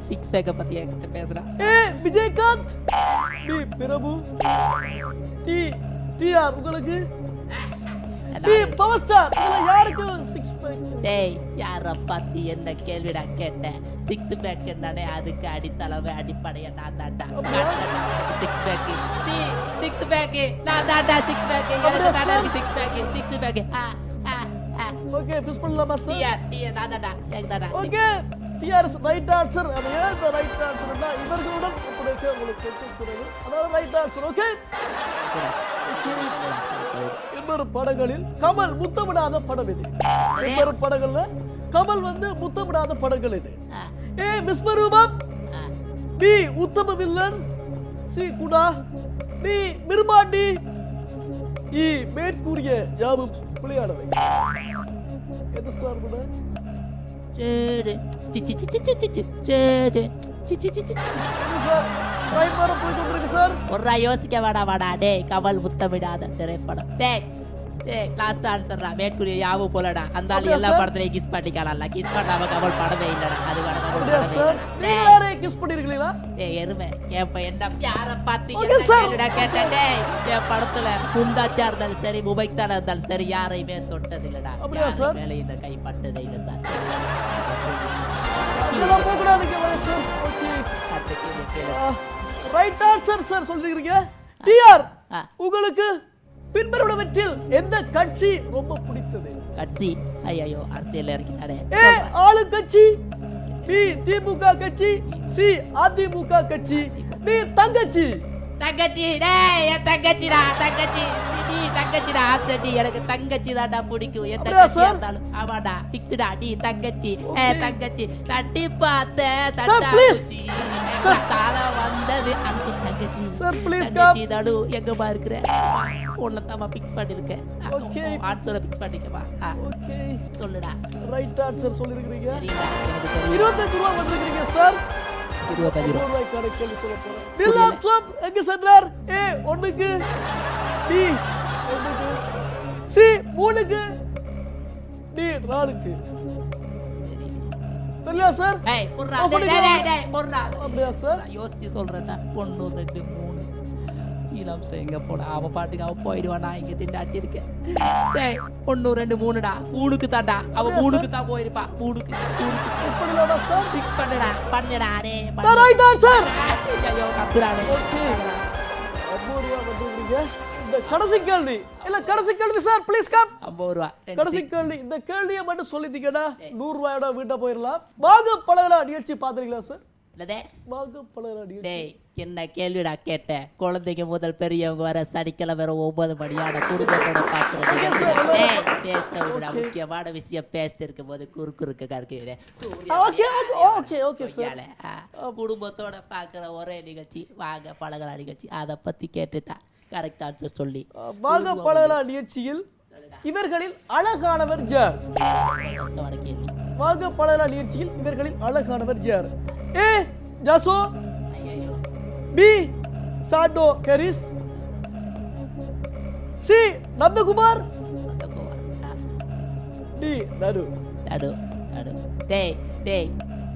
6 பேக்க பத்தி என்கிட்ட பேசுறா. ஏ விஜயகாந்த், பி பிரபு, டிஆர் உங்களுக்கு, டி பவர் ஸ்டார். இதுல யாருக்கு 6 பேக்? டேய் யார பத்தி என்ன கேள்விடா கேட்ட? 6 பேக் என்னடே? அதுக்கு அடித்தளவு அடிப்படையா நான் தான்டா. 6 பேக் சி 6 பேக் நான் தான்டா. 6 பேக் எனக்கு தான்டா 6 பேக் 6 பேக். ஓகே, பிஸ் பண்ணலாமா சார்? டிஆர் நான் தான்டா. எனக்கு தான்டா. Okay, TR is right answer. அது ஏன் இந்த ரைட் ஆன்சர்னா இவர்களுடன் ஒப்படைக்க உங்களுக்கு கொஞ்சம் குறைவு, அதாவது ரைட் ஆன்சர். ஓகே, இன்னொரு படங்களில் கமல் முத்தமிடாத படம் இது. இன்னொரு படங்கள்ல கமல் முத்தமிடாத படங்கள் இது. ஏ விஸ்வரூபம், பி உத்தம வில்லன், சி குணா, டி மிர்மாண்டி, இ மேற்கூறிய யாவும் புலியானவை. எது சார் கூட? சார் ட்ரெயின் வர போய் கொண்டிருக்கு சார். ஒரு யோசிக்க வாடா டேய் கமல் முத்தமிடாத திரைப்படம் டேய் லாஸ்ட் ஆன்சர்டா மேற்கூறிய யாவு போலடா அந்த ஆளு எல்லா படத்துலயும் கிஸ் பண்ணிக்கலாம் கிஸ் பண்ணாம கமல் படமே இல்லடா அது கமல் அப்படியா படமே சார்? இல்லடா. நீங்க யாரை கிஸ் பண்ணிருக்கீங்களா? டேய் எருமை ஏப்ப என்ன யார பாத்தீங்க Okay, sir. கேட்டேன் டேய் என் படத்துல மும்தாஜா இருந்தாலும் சரி முபைக்தானா இருந்தாலும் சரி யாரையுமே தொட்டது இல்லடா அப்படியா சார்? மேல இந்த கை பட்டதே இல்ல சார் இதெல்லாம் போக கூடாதுங்க சார். ஓகே அதுக்கு இது கேளு. ரைட் ஆன்சர் சார் சொல்லிருக்கீங்க. டிஆர் ஆ. உங்களுக்கு பின்வருவனவற்றில் எந்த கட்சி ரொம்ப பிடித்தது? கட்சி ஐயோ அரசியல் இறக்கிட்டாடே ஏ ஆளுங்கட்சி, பி திமுக கட்சி, சி அதிமுக கட்சி, டி தங்கச்சி. தங்கச்சி டேய் என் தங்கச்சிடா தங்கச்சி நீ தங்கச்சிடா ஆப்செட்டி எனக்கு தங்கச்சி தான்டா பிடிக்கும் என் அப்படியா தங்கச்சி சார்? இருந்தாலும் ஆமாடா ஃபிக்ஸ்டா நீ தங்கச்சி Okay. தங்கச்சி தட்டி பார்த்த Sir, please. தட்டாச்சி Sir. தாள வந்தது அந்த தங்கச்சி Sir, please தங்கச்சி தடு எங்கமா இருக்கிற உன்னை தான் ஃபிக்ஸ் பண்ணிருக்கேன் Okay. ஆன்சரை ஃபிக்ஸ் பண்ணிக்கமா ஓகே சொல்லுடா ரைட் ஆன்சர் சொல்லிருக்கீங்க. சரிடா எனக்கு தெரியும் 25 ரூபாய் வந்திருக்கீங்க சார். 25 ரூபா ரூபாய் கணக்கில் சொல்ல போறேன். பில் ஆஃப் ஸ்வாப் எங்க சென்றார்? ஏ 1க்கு, பி 2க்கு, சி 3க்கு, டி 4க்கு. தெரியல சார்? ஏய் போடுறா Off டேய் பண்ணிக்கோ. டேய் போடுறா அப்படியா சார்? நான் யோசிச்சு சொல்றேன்டா 1 2 3 ஈலாம்ஸ்ல எங்க போனா அவன் பாட்டுக்கு அவன் போயிடுவான் நான் இங்க திண்டாட்டி இருக்கேன் டேய் 1 2 3டா 3க்கு தான்டா அவன் 3க்கு தான் போயிருப்பா 3க்கு மிஸ் பண்ணலாமா சார்? ஃபிக்ஸ் பண்ணுடா டேய் The right answer. ஐயோ கத்துறானே ஓகே 50 ரூபாய் வந்திருக்கீங்க. இந்த கடைசி கேள்வி இல்ல கடைசி கேள்வி சார் ப்ளீஸ் கம். 50 ரூபா கடைசி கேள்வி இந்த கேள்வியை மட்டும் சொல்லிட்டீங்கன்னா 100 ரூபாயோட வீட்டை போயிடலாம். வாங்க பழகலா நிகழ்ச்சி பாத்துறீங்களா சார்? இல்லதே வாங்க பழகலா நிகழ்ச்சி. டேய் என்ன கேள்விடா கேட்ட குழந்தைங்க முதல் பெரியவங்க வர சனிக்கிழமை வர 9 மணியான குடும்பத்தோட பாக்குறேன் பேஸ்ட் விட முக்கியமான விஷயம் பேஸ்ட் இருக்கும் போது குறுக்க கற்கிறேன் ஓகே ஓகே ஓகே சார். குடும்பத்தோட பாக்குற ஒரே நிகழ்ச்சி வாங்க பழகலா நிகழ்ச்சி அதை பத்தி கேட்டுட்டா கரெக்ட் ஆன்சர் சொல்லி வாங்க பழகலா நிகழ்ச்சியில் இவர்களில் அழகானவர் யார்? கஷ்டமான கேள்வி வாங்க பழகலா நிகழ்ச்சியில் இவர்களில் அழகானவர் யார்? ஏ ஜாசோ, B Chatto கரிஸ், C Nandakumar, D நடு. தடு டேய்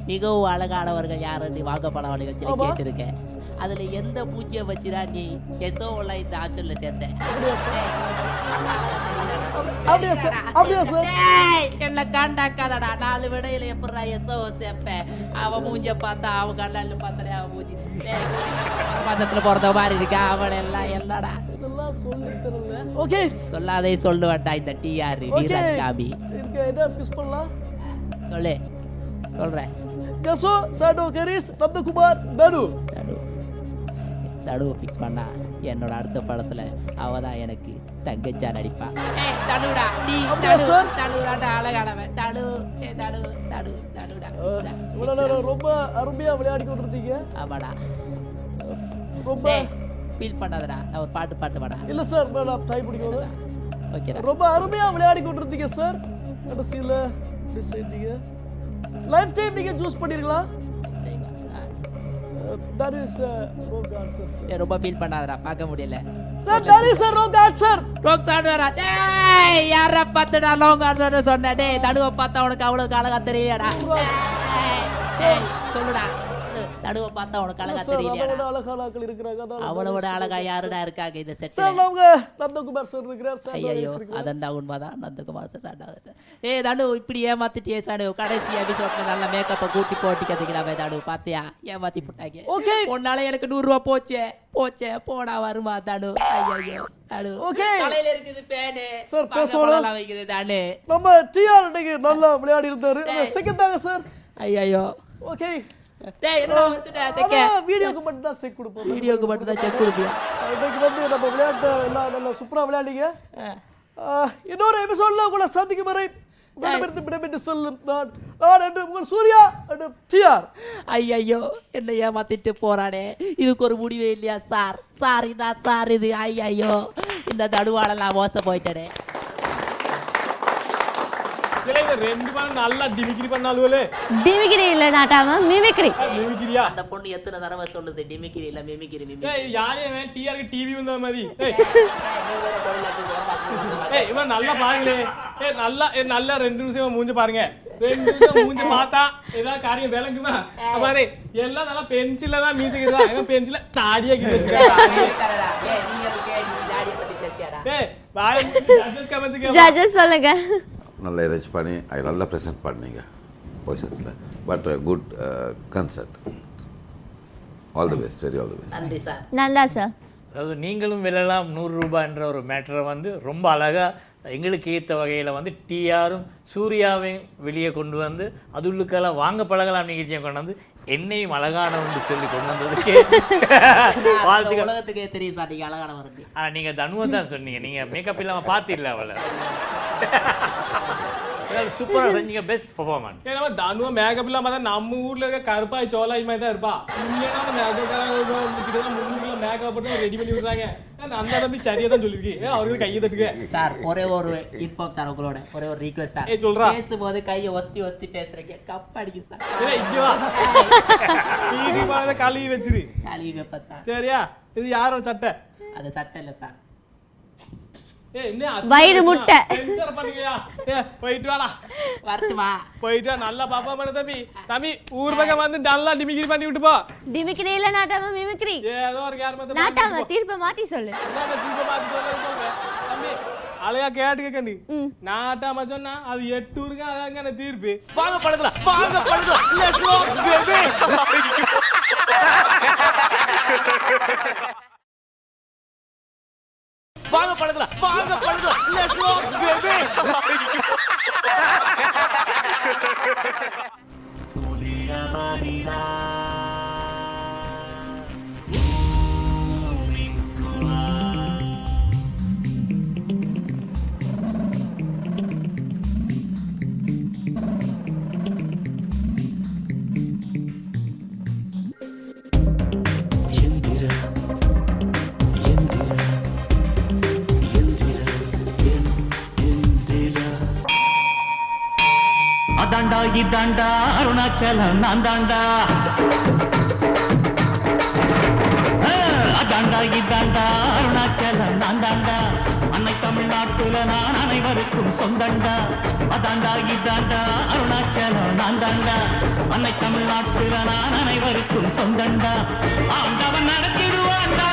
மிகவும் அழகானவர்கள் யாருன்னு வாங்கப்பட நிகழ்ச்சியில ஆமா. கேட்டிருக்கேன் அதுல எந்த பூஜ்யம் வச்சுடா நீ எசோல இந்த ஆப்ஷன்ல சேர்த்தேன் அப்படியா சார்? அப்படியா சார்? என்ன காண்டாக்காதடா 4 விடையில எப்படா எசோ சேர்ப்பேன் அவன் மூஞ்ச பார்த்தா அவன் கண்ணால பார்த்தாலே அவன் மூஞ்சி மாசத்துல பிறந்த மாதிரி இருக்கா அவன் எல்லாம் என்னடா இதெல்லாம் சொல்லி தரல. ஓகே சொல்லாதே சொல்லுவாட்டா இந்த டிஆர் ஓகே வீரன் சாமி இருக்க எதை பிஸ் பண்ணலாம்? சொல்லு சொல்றேன் ஜாசோ, சாட்டோ கரிஸ், நந்தகுமார், நடு. தடுவை ஃபிக்ஸ் பண்ணா என்னோட அடுத்த படத்துல அவதான் எனக்கு தங்கச்சா நடிப்பா தடுடா நீ அப்படியா சார்? தடுடாடா அழகானவன் தடுடா இவ்வளவு நேரம் ரொம்ப அருமையா விளையாடி கொண்டிருந்தீங்க. ஆமாடா ரொம்ப ஃபீல் பண்ணாதடா நான் ஒரு பாட்டு பாடா இல்ல சார் மேடம் டைம் பிடிக்கும். ஓகேடா ரொம்ப அருமையா விளையாடி கொண்டிருந்தீங்க சார். கடைசியில இப்படி செய்தீங்க. லைஃப் டைம் நீங்க சூஸ் பண்ணிருக்கலாம். That is wrong answer sir. ரொம்ப ஃபீல் பண்ணாதடா பார்க்க முடியல Sir, that is a wrong answer. ரோக் சாடுறா டேய் யார பார்த்தடா லாங் ஆன்சர் சொன்ன டேய் தடுவை பார்த்தா உனக்கு அவ்வளவு அழகா தெரியலடா டேய் சொல்லுடா தடுவை பார்த்தா உனக்கு அழகா தெரியலையா அவளோட அழகான ஆட்கள் இருக்கிறாங்க. அதான் அவளோட அழகா யாருடா இருக்காங்க இந்த செட்ல சார் அவங்க நந்தகுமார் சார் இருக்கிறார் சார். ஐயோ அதான் உண்மைதான் நந்தகுமார் சார் சாண்டாக சார் தனு இப்படி ஏமாத்திட்டியே சாடு கடைசி எபிசோட்ல நல்ல மேக்கப்பை கூட்டி போட்டிக்கிறதுக்கு தனு பாத்தியா ஏமாத்தி போட்டாங்க ஓகே உன்னால எனக்கு 100 ரூபா போச்சே போடா வருமா தனு ஐயோ தனு ஓகே தலையில இருக்குது பேனு சார் பேசோலாம் வைக்குது தானு நம்ம டிஆர் இன்னைக்கு நல்லா விளையாடி இருந்தாரு. செகண்ட் தாங்க சார். ஐயோ ஓகே டேய் என்ன வந்துட்ட செகண்ட் அதான் வீடியோக்கு மட்டும் தான் செக் கொடுப்போம். வீடியோக்கு மட்டும் தான் செக் கொடுப்பியா இன்னைக்கு வந்து நம்ம விளையாட்டு எல்லாம் நல்லா சூப்பரா விளையாடிங்க. இன்னொரு எபிசோட்ல உங்களை சந்திக்கும் வரை விடைபெற்று சொல்லும் நான் என்று உங்கள் சூர்யா and டிஆர். ஐயோ என்ன ஏமாத்திட்டு போறானே இதுக்கு ஒரு முடிவே இல்லையா சார் இதான் சார் இது ஐயோ இந்த தடுவாளெல்லாம் மோசம் போயிட்டனே ரெண்டு பேரும் நல்லா டிமிக்கிரி பண்ணாலுவலே. டிமிக்ரி இல்ல நாட்டாம மிமிக்ரி. மிமிக்கிரியா? அந்த பொண்ணு எத்தனை தடவை சொல்லுது டிமிக்கிரி இல்ல மிமிக்கிரி மிமிக்கிரி. ஏய் யாரே அவன் டிஆருக்கு டிவி வந்த மாதிரி. ஏய் இவன் நல்லா பாருங்களே. நல்லா 2 நிமிஷம் மூஞ்ச பாருங்க. 2 நிமிஷம் மூஞ்ச பார்த்தா ஏதாவது காரியம் விளங்குமா? பாரு எல்லாம் நல்லா பென்சில்ல தான் மீசிக்கிறதா. இவன் பென்சில்ல தாடியா கிட்ட ஜட்ஜஸ் சொல்லுங்க. நல்லா அரேஞ்ச் பண்ணி அது நல்லா ப்ரெசென்ட் பண்ணீங்க வாய்ஸஸில். But good concert. All the best, very all the best. நன்றி சார். நந்தா சார். அதாவது நீங்களும் வெல்லலாம் 100 ரூபாய் என்ற ஒரு மேட்டரை வந்து ரொம்ப அழகாக எங்களுக்கு ஏற்ற வகையில் வந்து டிஆரும் சூர்யாவையும் வெளியே கொண்டு வந்து அதுள்ளுக்கெல்லாம் வாங்க பழகலாம் நிகழ்ச்சியை கொண்டு வந்து என்னையும் அழகானவன்னு சொல்லி கொண்டு வந்ததுக்கு வாழ்த்துக்கள். உலகத்துக்கே தெரியும் சார் நீங்க அழகானவருக்கு. ஆனால் நீங்கள் தனுவை தான் சொன்னீங்க, நீங்கள் மேக்கப் இல்லாமல் பார்த்தில்ல அவளை. சூப்பராக செஞ்சீங்க, பெஸ்ட் பர்ஃபார்மன்ஸ். ஏன்னா தனுவ மேக்கப் இல்லாம பார்த்தா நம்ம ஊர்ல இருக்க கருப்பாய் சோலாய் மாதிரி தான் இருப்பா. இல்லைன்னா அந்த மேக்கப் மேக்கப் போட்டு ரெடி பண்ணி விடுறாங்க. அந்த வந்து சரியா தான் சொல்லிருக்கு. அவருக்கு கையை தட்டுங்க சார். ஒரே ஒரு இன்ஃபார்ம் சார், உங்களோட ஒரே ஒரு ரிக்வெஸ்ட் சார். சொல்றா. பேசும்போது கையை ஒஸ்தி பேசுறீங்க, கப் அடிக்கும் சார். இங்க வா. நீ பாருங்க கழுவி வச்சிரு. கழுவி வைப்ப சார். சரியா? இது யாரோட சட்டை? அது சட்டை இல்ல சார். வயிறு முட்டை. சென்சார் பண்ணுங்கயா. போயிட்டு வாடா. வரட்டுமா? போயிட்டு நல்லா பாப்பா பண்ண தம்பி. தம்பி ஊர் பக்கம் வந்து நல்லா டிமிக்கிரி பண்ணி விட்டு போ. டிமிக்ரி இல்ல நாட்டாம மிமிக்ரி. ஏதோ ஒரு யார் வந்து நாட்டாம தீர்ப்பை மாத்தி சொல்லு. தம்பி அலையா கேட்டுக்க கண்டி. நாட்டாம சொன்னா அது 8 ஊருக்கு அதாங்க தீர்ப்பு. வாங்க பழகலாம், வாங்க பழகலாம். Let's go baby. வாங்க பழகலாம், வாங்க பழகலாம். Let's go baby. புதிய மனிதா அதாண்டா இதாண்டா அருணாச்சலம் நான் தாண்டா. அதாண்டா இதாண்டா அருணாச்சலம் நான் தாண்டா. அன்னை தமிழ்நாட்டுல நான் அனைவருக்கும் சொந்தண்டா. அதாண்டா இதாண்டா அருணாச்சலம் நான் தாண்டா. அன்னை தமிழ்நாட்டுல நான் அனைவருக்கும் சொந்தண்டா. ஆண்டவன் நடத்திடுவாண்டா,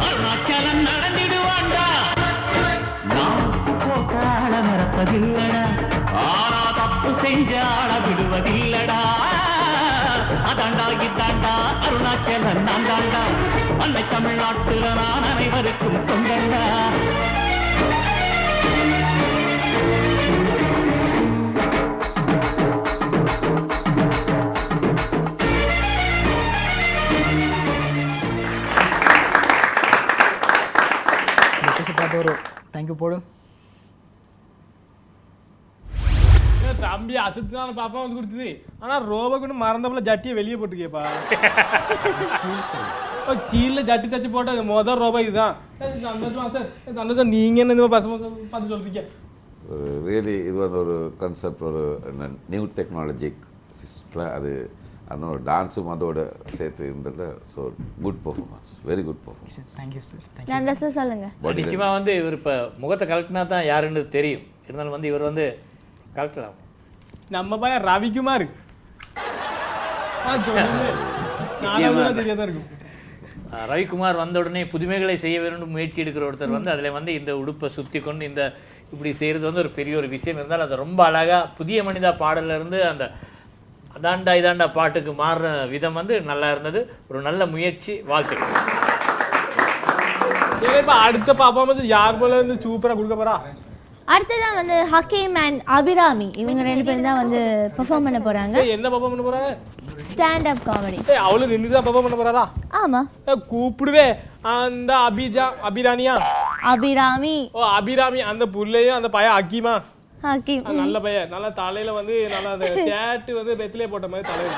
அருணாச்சலம் நடந்திடுவாண்டா. நான் போட்டாள மறப்பதில்லடா, ஆனா தப்பு செஞ்சாள விடுவதில்லடா. அதாண்டா இதாண்டா அருணாச்சலம் நான் தாண்டா. அன்னை தமிழ்நாட்டுல நான் அனைவருக்கும் சொந்தண்டா. தேங்க்யூ போடு. தம்பி அசத்துனால பாப்பா வந்து கொடுத்தது. ஆனா ரோபோ கொண்டு மறந்தப்பல ஜட்டியை வெளியே போட்டுக்கேப்பா. ஸ்டீல்ல ஜட்டி தச்சு போட்டது முதல் ரோபோ இதுதான். சந்தோஷம் சார், சந்தோஷம். நீங்க என்ன பசங்க பார்த்து சொல்றீங்க? ரியலி இது வந்து ஒரு கான்செப்ட், ஒரு நியூ டெக்னாலஜிக் சிஸ்டத்தில் அது அதனோட டான்ஸும் அதோட சேர்த்து இருந்தது. So good performance, very good performance. Thank you sir. Nandha sir சொல்லுங்க. நிச்சயமாக வந்து இவர் இப்போ முகத்தை கலெக்டினா தான் யாருன்னு தெரியும். இருந்தாலும் வந்து இவர் வந்து கலெக்டலாம். நம்ம பையன் ரவிக்குமார் தெரியாதான் இருக்கும். ரவிக்குமார் வந்த உடனே புதுமைகளை செய்ய வேண்டும் முயற்சி எடுக்கிற ஒருத்தர் வந்து அதில் வந்து இந்த உடுப்பை சுற்றி கொண்டு இந்த இப்படி செய்கிறது வந்து ஒரு பெரிய ஒரு விஷயம். இருந்தாலும் அது ரொம்ப அழகாக புதிய மனிதா பாடலிருந்து அந்த அதாண்டா இதாண்டா பாட்டுக்கு மாறுற விதம் வந்து நல்லா இருந்தது. ஒரு நல்ல முயற்சி, வாழ்த்துக்கள். இப்போ அடுத்த பாப்பா வந்து யார் போல வந்து சூப்பராக கொடுக்க போறா? அடுத்ததான் வந்து ஹக்கீம் அண்ட் அபிராமி, இவங்க 2 பேரும் தான் வந்து பெர்ஃபார்ம் பண்ண போறாங்க. என்ன பெர்ஃபார்ம் பண்ண போறாங்க? Stand up comedy. அவளு 2 தான் பெர்ஃபார்ம் பண்ண போறாரா? ஆமா. கூப்பிடுவே அந்த அபிரானியா? அபிராமி. ஓ அபிராமி. அந்த புள்ளையும் அந்த பையன் ஹக்கீமா? ஹக்கீம். நல்ல பையன். நல்லா தலையில வந்து நல்லா சேட்டு வந்து பெத்திலே போட்ட மாதிரி தலையில.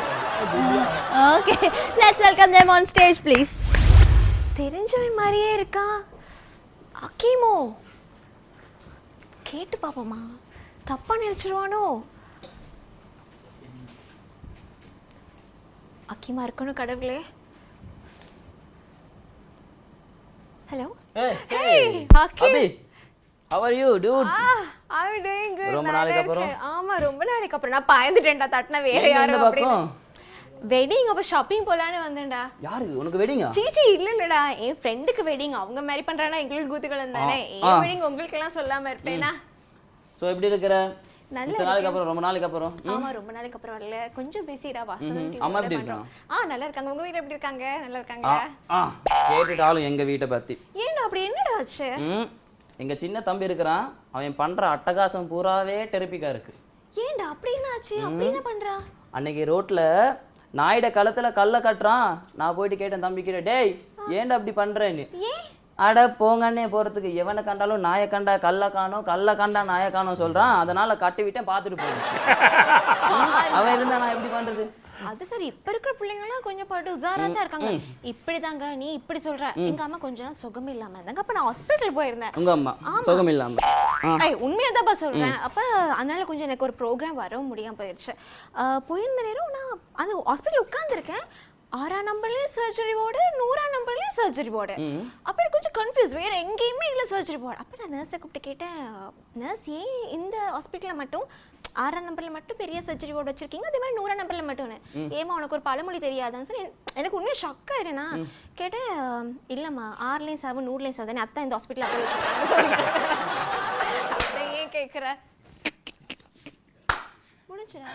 Okay, let's welcome them on stage please. தெரிஞ்சவன் மாதிரியே இருக்கான். ஹக்கீமோ? கேட்டு பாப்போமா? தப்பா நினைச்சிருவானோ? அக்கிமா இருக்கணும் கடவுளே. ஹலோ. Hey, அக்கி. Abhi, how are you, dude? I'm doing good. ரொம்ப நாளைக்கு அப்புறம். ஆமா, ரொம்ப நாளைக்கு அப்புறம். நான் பயந்துட்டேன்டா, தட்டனா வேற யாரும் அப்படின்னு. வெட்டிங் அப்ப ஷாப்பிங் போலான்னு வந்தேன்டா. யாரு உனக்கு வெட்டிங்கா? சீச்சி இல்லடா, என் ஃப்ரெண்டுக்கு வெட்டிங். அவங்க மேரி பண்றானா எங்களுக்கு கூத்துக்கள் தானே. என் வெட்டிங் உங்களுக்கு எல்லாம் சொல்லாம இருப்பேனா? சோ எப்படி இருக்கற? நல்ல நாளைக்கு அப்புறம் ரொம்ப நாளைக்கு அப்புறம். ஆமா, ரொம்ப நாளைக்கு அப்புறம் வரல. கொஞ்சம் பிஸிடா வாசன். அம்மா எப்படி இருக்காங்க? நல்லா இருக்காங்க. உங்க வீட்ல எப்படி இருக்காங்க? நல்லா இருக்காங்க. கேட்டுட்டாலும் எங்க வீட்டை பத்தி. ஏன்டா அப்படி என்னடா ஆச்சு? எங்க சின்ன தம்பி இருக்கிறான், அவன் பண்ற அட்டகாசம் பூராவே டெரபிக்கா இருக்கு. ஏன்டா அப்படி என்ன ஆச்சு? அப்படி என்ன பண்றான்? அன்னைக்கு ரோட்ல நாயிட கழுத்துல கல்ல கட்டுறான். நான் போயிட்டு கேட்டேன் தம்பி கிட்ட, டேய் ஏன்டா அப்படி பண்றேன்னு. அட போங்கன்னே போறதுக்கு எவனை கண்டாலும் நாயை கண்டா கல்ல காணோம், கல்ல கண்டா நாயை காணோம் சொல்றான். அதனால கட்டி விட்டேன், பாத்துட்டு போறேன். அவன் இருந்தா நான் எப்படி பண்றது? அது சரி, இப்ப இருக்கிற பிள்ளைங்க எல்லாம் கொஞ்சம் பாட்டு உசாரா தான் இருக்காங்க. இப்படிதாங்க நீ இப்படி சொல்ற. எங்க அம்மா கொஞ்ச நாள் சுகம் இல்லாம இருந்தாங்க. அப்ப நான் ஹாஸ்பிடல் போயிருந்தேன். உங்க அம்மா சுகம் இல்லாம? உண்மையாதான் சொல்றேன். அப்ப அதனால கொஞ்சம் எனக்கு ஒரு ப்ரோக்ராம் வரவும் முடியாம போயிருச்சு. போயிருந்த நேரம் நான் அந்த ஹாஸ்பிடல் உட்கார்ந்து இருக்கேன். 6ஆம் நம்பர்லயும் சர்ஜரி வார்டு, 100ஆம் நம்பர்லயும் சர்ஜரி வார்டு. அப்ப எனக்கு கொஞ்சம் கன்ஃபியூஸ், வேற எங்கேயுமே இல்ல சர்ஜரி வார்டு. அப்ப நான் நர்ஸை கூப்பிட்டு கேட்டேன், நர்ஸ் ஏன் இந்த ஹாஸ்பிட்டல்ல மட்டும் 6ஆம் நம்பர்ல மட்டும் பெரிய சர்ஜரி வார்டு வச்சிருக்கீங்க, அதே மாதிரி 100ஆம் நம்பர்ல மட்டும்? ஏமா உனக்கு ஒரு பழமொழி தெரியாதுன்னு சொல்லி எனக்கு உண்மையா ஷாக் ஆயிடுனா. கேட்டேன், இல்லம்மா 6லயும் 7 100லயும் 7 தானே, அத்தான் இந்த ஹாஸ்பிட்டல் அப்படி வச்சிருக்காங்க. ஏன் கேக்குற? முடிச்சுடா.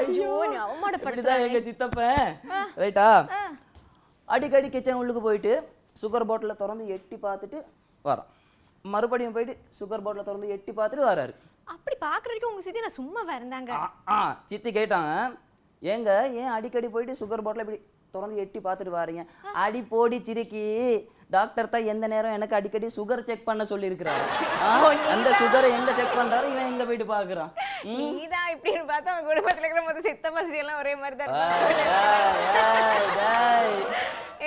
ஐயோ, நீ அவமானப்படுத்துற. எங்க சித்தப்பன் ரைட்டா அடிக்கடி கிச்சன் உள்ளுக்கு போயிட்டு சுகர் பாட்டில திறந்து எட்டி பார்த்துட்டு வரான். மறுபடியும் போயிட்டு சுகர் பாட்டில திறந்து எட்டி பார்த்துட்டு வராரு. அப்படி பாக்குற வரைக்கும் உங்க சித்தி நான் சும்மாவே இருந்தாங்க. சித்தி கேட்டாங்க, ஏங்க ஏன் அடிக்கடி போயிட்டு சுகர் பாட்டில இப்படி திறந்து எட்டி பார்த்துட்டு வாரீங்க? அடி போடி சிரிக்கி, டாக்டர் தான் எந்த நேரம் எனக்கு அடிக்கடி சுகர் செக் பண்ண சொல்லி இருக்கிறாரு. அந்த சுகரை எங்க செக் பண்றாரு, இவன் எங்க போயிட்டு பாக்குறான். நீதான் இப்படின்னு பார்த்தா உங்க குடும்பத்துல இருக்கிற மொத்த சித்தப்பா சித்தி எல்லாம் ஒரே மாதிரி தான்.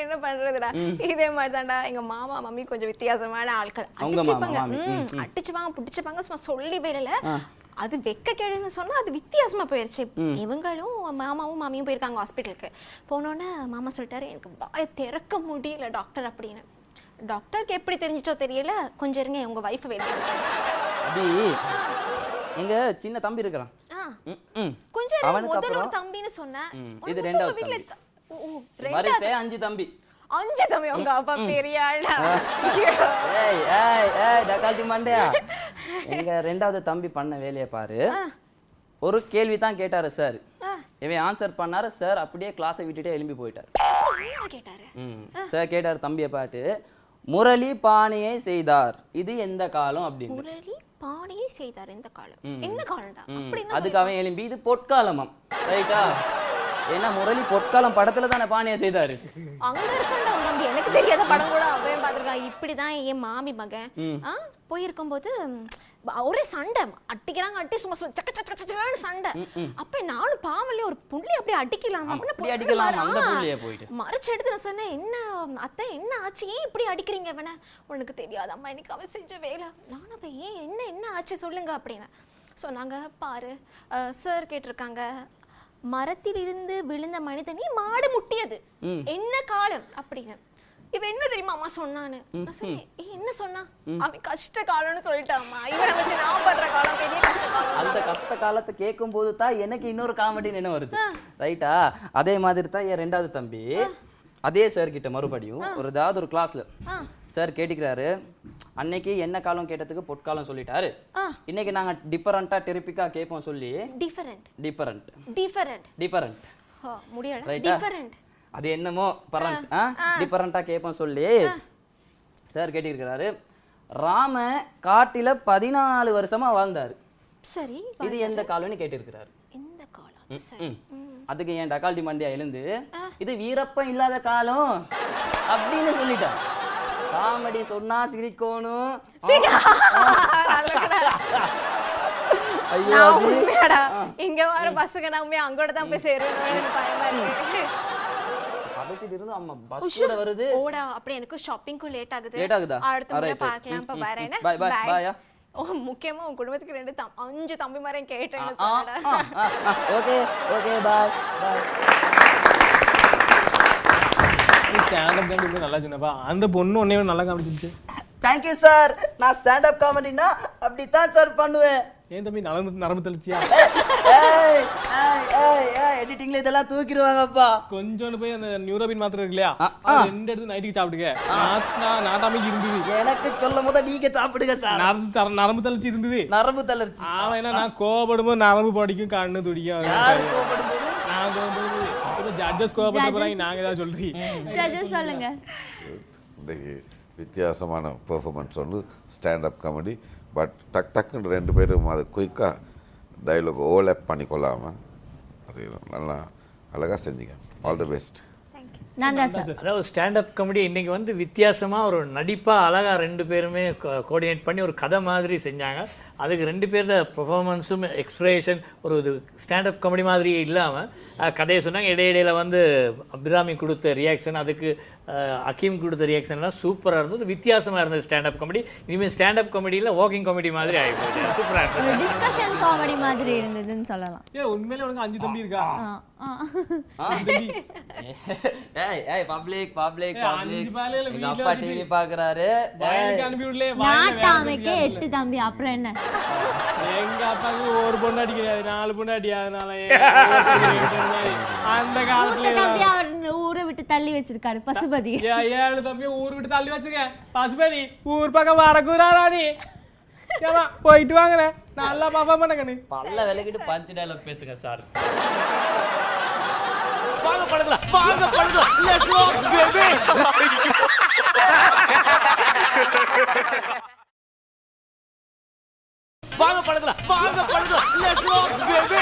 என்ன பண்றதுடா, இதே மாதிரி தான்டா எங்க மாமா மம்மி கொஞ்சம் வித்தியாசமான ஆட்கள். அடிச்சுப்பாங்க புடிச்சுப்பாங்க, சும்மா சொல்லி போயிடல. அது வெக்க கேடுன்னு சொன்னா அது வித்தியாசமா போயிருச்சு. இவங்களும் மாமாவும் மாமியும் போயிருக்காங்க ஹாஸ்பிட்டலுக்கு. போனோன்னு மாமா சொல்லிட்டாரு, எனக்கு வாய திறக்க முடியல டாக்டர் அப்படின்னு. டாக்டருக்கு எப்படி தெரிஞ்சிச்சோ தெரியல, கொஞ்சம் இருங்க உங்க வைஃப் வெளியே. எங்க சின்ன தம்பி இருக்கிறான், கொஞ்சம் முதல்ல ஒரு தம்பின்னு சொன்னேன். இது ரெண்டாவது தம்பி. வரிசை 5 தம்பி. 5 தம்பி? உங்க அப்பா பெரிய ஆளா? ஏய் ஏய் ஏய் டகால்டி மண்டையா. எங்க ரெண்டாவது தம்பி பண்ண வேலையை பாரு. ஒரு கேள்வி தான் கேட்டாரு சார், இவன் ஆன்சர் பண்ணாரு சார், அப்படியே கிளாஸை விட்டுட்டே எழும்பி போயிட்டாரு. சார் கேட்டாரு தம்பியை பாட்டு, முரளி பானையை செய்தார், இது எந்த காலம் அப்படின்னு. முரளி பானையை செய்தார் எந்த காலம்? என்ன காலம்டா? அதுக்கு அவன் எழும்பி இது பொற்காலமாம். ரைட்டா? ஏன்னா முரளி பொற்காலம் படத்துல தானே பானையை செய்தாரு. அங்க இருக்கண்டா தம்பி, எனக்கு தெரியாத படம் கூட அவன் பாத்துருக்கான். இப்படிதான் என் மாமி மகன் போயிருக்கும் போது ஒரே சண்டை, அடிக்கிறாங்க, அடி சும்மா சக்க சக்க சக்கன்னு சண்டை. அப்ப நானும் பாவம்ல ஒரு புள்ளி அப்படியே அடிக்கலாம் மறைச்சு எடுத்து நான் சொன்னேன், என்ன அத்தை என்ன ஆச்சு, ஏன் இப்படி அடிக்கிறீங்க அவனை? உனக்கு தெரியாது அம்மா, இன்னைக்கு அவன் செஞ்ச வேலை. நானும் அப்ப ஏன் என்ன ஆச்சு சொல்லுங்க அப்படின்னு சொன்னாங்க. பாரு சார் கேட்டிருக்காங்க, மரத்தில் இருந்து விழுந்த மனிதனி மாடு முட்டியது என்ன காலம் அப்படின்னு. இவ என்ன தெரியுமா அம்மா சொன்னான்னு? நான் சொன்னேன், என்ன சொன்னா? அவன் கஷ்ட காலம்னு சொல்லிட்டாம்மா. இவனை வச்சு நான் பண்ற காலம் பெரிய கஷ்ட காலம். அந்த கஷ்ட காலத்தை கேட்கும் போது தான் எனக்கு இன்னொரு காமெடி நினைவு வருது. ரைட்டா? அதே மாதிரி தான் என் ரெண்டாவது தம்பி அதே சார் கிட்ட மறுபடியும் ஒரு ஏதாவது ஒரு கிளாஸ்ல சார் கேட்டுக்கிறாரு, அன்னைக்கு என்ன காலம் கேட்டதுக்கு பொற்காலம் சொல்லிட்டாரு, இன்னைக்கு நாங்க டிஃபரண்டா டெரிபிக்கா கேட்போம் சொல்லி. டிஃபரண்ட் டிஃபரண்ட் டிஃபரண்ட் டிஃபரண்ட் முடியல டிஃபரண்ட் அது என்னமோ பரண்ட் டிஃபரண்டா கேட்போம் சொல்லி சார் கேட்டிருக்கிறாரு. ராம காட்டில 14 வருஷமா வாழ்ந்தாரு. சரி, இது எந்த காலம்னு கேட்டிருக்கிறாரு. இந்த காலம். சரி. அதுக்கு என் டகால்டி மண்டியா எழுந்து, இது வீரப்பன் இல்லாத காலம் அப்படின்னு சொல்லிட்டான். காமெடி சொன்னா சிரிக்கணும். ஐயோ இங்க வர பஸ்ஸுக்கு நான் அங்கோட தான் போய் சேரணும். பயமா இருக்கு. ஆபீஸ்ல இருந்து அம்மா பஸ் கூட வருது. ஓடா அப்படியே எனக்கு ஷாப்பிங்க்கு லேட் ஆகுது. லேட் ஆகுதா? அடுத்த முறை பார்க்கலாம். இப்ப வரேன். Bye bye bye. முக்கியமா உன் குடும்பத்துக்கு 5 தம்பிமாரையும் கேட்டேன்னு சொன்னடா. Okay okay bye bye. Stand up comedy நல்லா சொன்னப்பா. அந்த பொண்ணு உன்னைய நல்லா காமெடி. Thank you sir. நான் ஸ்டாண்ட் அப் காமெடினா அப்படி தான் சார் பண்ணுவேன். ஏன் தம்பி நரம்பு தள்ளிச்சியா? ஏய் ஏய் ஏய் ஏய் எடிட்டிங்ல இதெல்லாம் தூக்கிடுவாங்கப்பா. கொஞ்சோன்னு போய் அந்த நியூரோபின் மாத்திரை இருக்கு இல்லையா? ரெண்டு எடுத்து நைட்டுக்கு சாப்பிடுங்க. நாட்டாமே இருந்தது. எனக்கு சொல்லும் போது நீங்க சாப்பிடுங்க சார். நரம்பு தளர்ச்சி இருந்தது. நரம்பு தளர்ச்சி. அவன் என்ன நான் கோபப்படும்போது நரம்பு படிக்கும் கண்ணு துடிக்கும். யாரு கோபப்படும்போது? நான் கோபப்படும்போது. இப்போ ஜட்ஜஸ் கோபப்படுறாங்க. நாங்க ஏதாவது சொல்றீங்க. ஜட்ஜஸ் சொல்லுங்க. இன்றைக்கு வித்தியாசமான பெர்ஃபார்மன்ஸ் வந்து ஸ்டாண்டப் காமெடி. பட் டக்குன்னு 2 பேரும் அது குயிக்காக டைலாக் ஓவர்லேப் பண்ணிக்கொள்ளாமல் அது நல்லா அழகாக செஞ்சீங்க. All the best. அதாவது ஸ்டாண்டப் காமெடி இன்னைக்கு வந்து வித்தியாசமாக ஒரு நடிப்பாக அழகாக 2 பேருமே கோஆர்டினேட் பண்ணி ஒரு கதை மாதிரி செஞ்சாங்க. அதுக்கு 2 பேரோட பெர்ஃபார்மன்ஸும் எக்ஸ்பிரேஷன் ஒரு இது ஸ்டாண்டப் காமெடி மாதிரியே இல்லாமல் கதையை சொன்னாங்க. இடையிடையில வந்து அபிராமி கொடுத்த ரியாக்ஷன், அதுக்கு அக்கீம் கொடுத்த ரியாக்ஷன்லாம் சூப்பராக இருந்தது. வித்தியாசமாக இருந்தது ஸ்டாண்டப் காமெடி. இனிமேல் ஸ்டாண்டப் காமெடியில் வாக்கிங் காமெடி மாதிரி ஆகிப்போச்சு. சூப்பராக இருந்தது. டிஸ்கஷன் காமெடி மாதிரி இருந்ததுன்னு சொல்லலாம். உண்மையிலே உனக்கு 5 தம்பி இருக்கா? ஏய் ஏய் பப்ளிக் பப்ளிக் பப்ளிக். எங்க அப்பா டிவி பாக்குறாரு. நாட்டாமைக்கு 8 தம்பி அப்புறம் என்ன? எங்க அப்பாவுக்கு ஒரு பொண்டாட்டி கிடையாது, 4 பொண்டாட்டி. அதனால அந்த காலத்துல தம்பி அவர் ஊரை விட்டு தள்ளி வச்சிருக்காரு பசுபதி. 7 தம்பியும் ஊர் விட்டு தள்ளி வச்சிருக்கேன். பசுபதி ஊர் பக்கம் வரக்கூடாது. போயிட்டு வாங்க. நல்லா பர்ஃபார்ம் பண்ணுங்க. பல்ல விலகிட்டு பஞ்ச் டயலாக் பேசுங்க சார். வாங்க பழகலாம் வாங்க பழகலாம். Let's rock baby. வாங்க பழகலாம் வாங்க பழகலாம். Let's rock baby.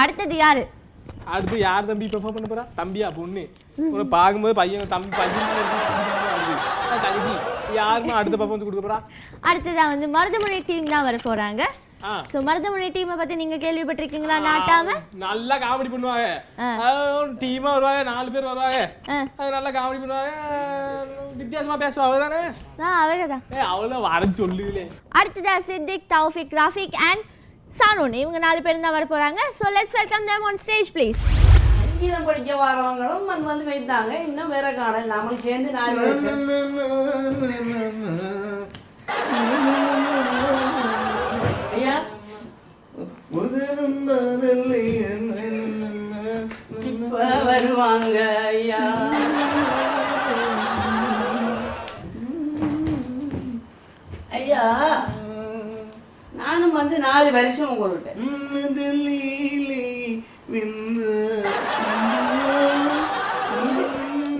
அடுத்தது யாரு? அடுத்து யார் தம்பி பெர்ஃபார்ம் பண்ண போறா? தம்பியா பொண்ணு? உன்னை பார்க்கும்போது பையன் தம்பி தங்கச்சி யாருமா அடுத்த பெர்ஃபார்மன்ஸ் கொடுக்க போறா? அடுத்ததா வந்து மருதமணி டீம் தான் வர போறாங்க. சோ மருதமணி டீமை பத்தி நீங்க கேள்விப்பட்டிருக்கீங்களா? நாட்டாம நல்லா காமெடி பண்ணுவாங்க. டீமா வருவாங்க, 4 பேர் வருவாங்க. அது நல்லா காமெடி பண்ணுவாங்க. வித்தியாசமா பேசுவாங்க தானே? அவங்கதான். அவ்வளவு வர சொல்லுங்களே. அடுத்ததா சித்திக், தௌஃபிக், ரஃபிக் அண்ட் சானூன் இவங்க 4 பேரும் தான் வர போறாங்க. So let's welcome them on stage please. சங்கீதம் படிக்க வரவங்களும் வந்து வைத்தாங்க. இன்னும் வேற காணல் நாம சேர்ந்து 4 வருஷம். ஐயா இப்ப வருவாங்க ஐயா. ஐயா நானும் வந்து 4 வருஷம் உங்கள்கிட்ட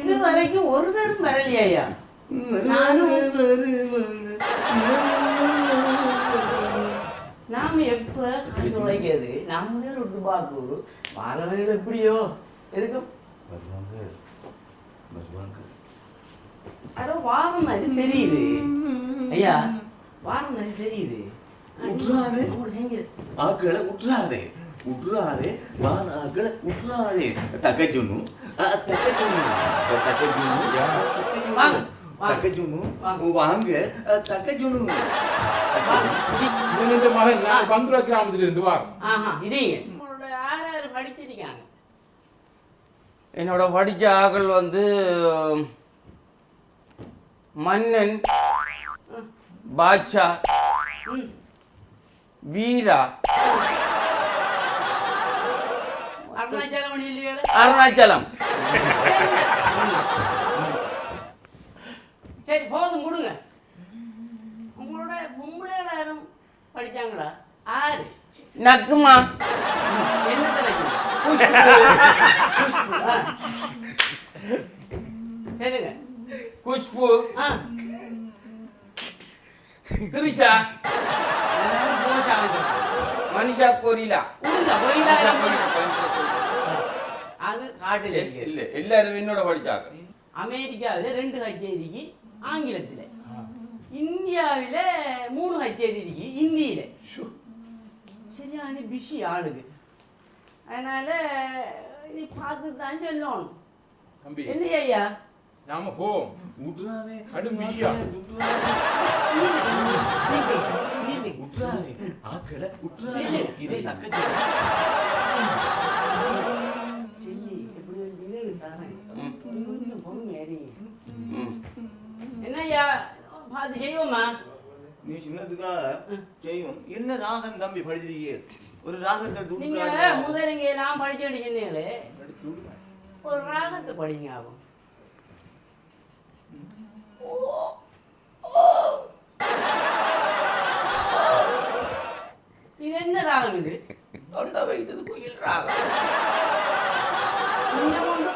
இது வரைக்கும் ஒரு தரம் வரலையா? நாம எப்ப உழைக்கிறது நாம ஒரு பாக்கு வாரவர்கள் எப்படியோ எதுக்கும் அட வாரம் மாதிரி தெரியுது ஐயா. வாரம் மாதிரி தெரியுது. ஆக்களை உற்றாதே உற்றாதே வான் ஆக்களை உற்றாதே தக்கஜுனு தக்கஜுனு தக்கஜுனு வாங்க தக்கஜுனு. மகன் நான் பந்துரா கிராமத்துல இருந்து வா. இதீங்க உங்களோட யார் படிச்சிருக்காங்க? என்னோட படித்த ஆக்கள் வந்து மன்னன், பாட்சா, வீரா, அருணாச்சலம். சரி போதும் கொடுங்க. உங்களோட பொம்பளையோட யாரும் படிச்சாங்களா? ஆறு நக்குமா என்ன தலைக்கும் சரிங்க. குஷ்பு, திரிஷா, மனிஷா கொரிலா. அது காட்டுல இல்ல எல்லாரும் என்னோட படிச்சாங்க. அமெரிக்காவில் 2 கச்சேரிக்கு ஆங்கிலத்தில், இந்தியாவில் 3 கச்சேரி இருக்கு ஹிந்தியில. சரியான பிஸி ஆளுக்கு. அதனால நீ பார்த்து தான் சொல்லணும். தம்பி என்ன ஐயா? நாம போவோம். விட்டுறாதே அடுமையா விட்டுறாதே ஆக்களை விட்டுறாதே இது தக்க செல்லி எப்படி இது தரேன். கொஞ்சம் பொறுமையா இருங்க. என்ன ஐயா பார்த்து செய்வோமா? நீ சின்னதுக்காக செய்வோம். என்ன ராகம் தம்பி படிச்சிருக்கீங்க? ஒரு ராகத்தை நீங்க முதலிங்க எல்லாம் படிச்சு சொன்னீங்களே, ஒரு ராகத்தை படிங்க ஆகும். இது என்ன ராகம்? இது தொண்டை வைத்தது குயில் ராகம். இன்னும் உண்டு.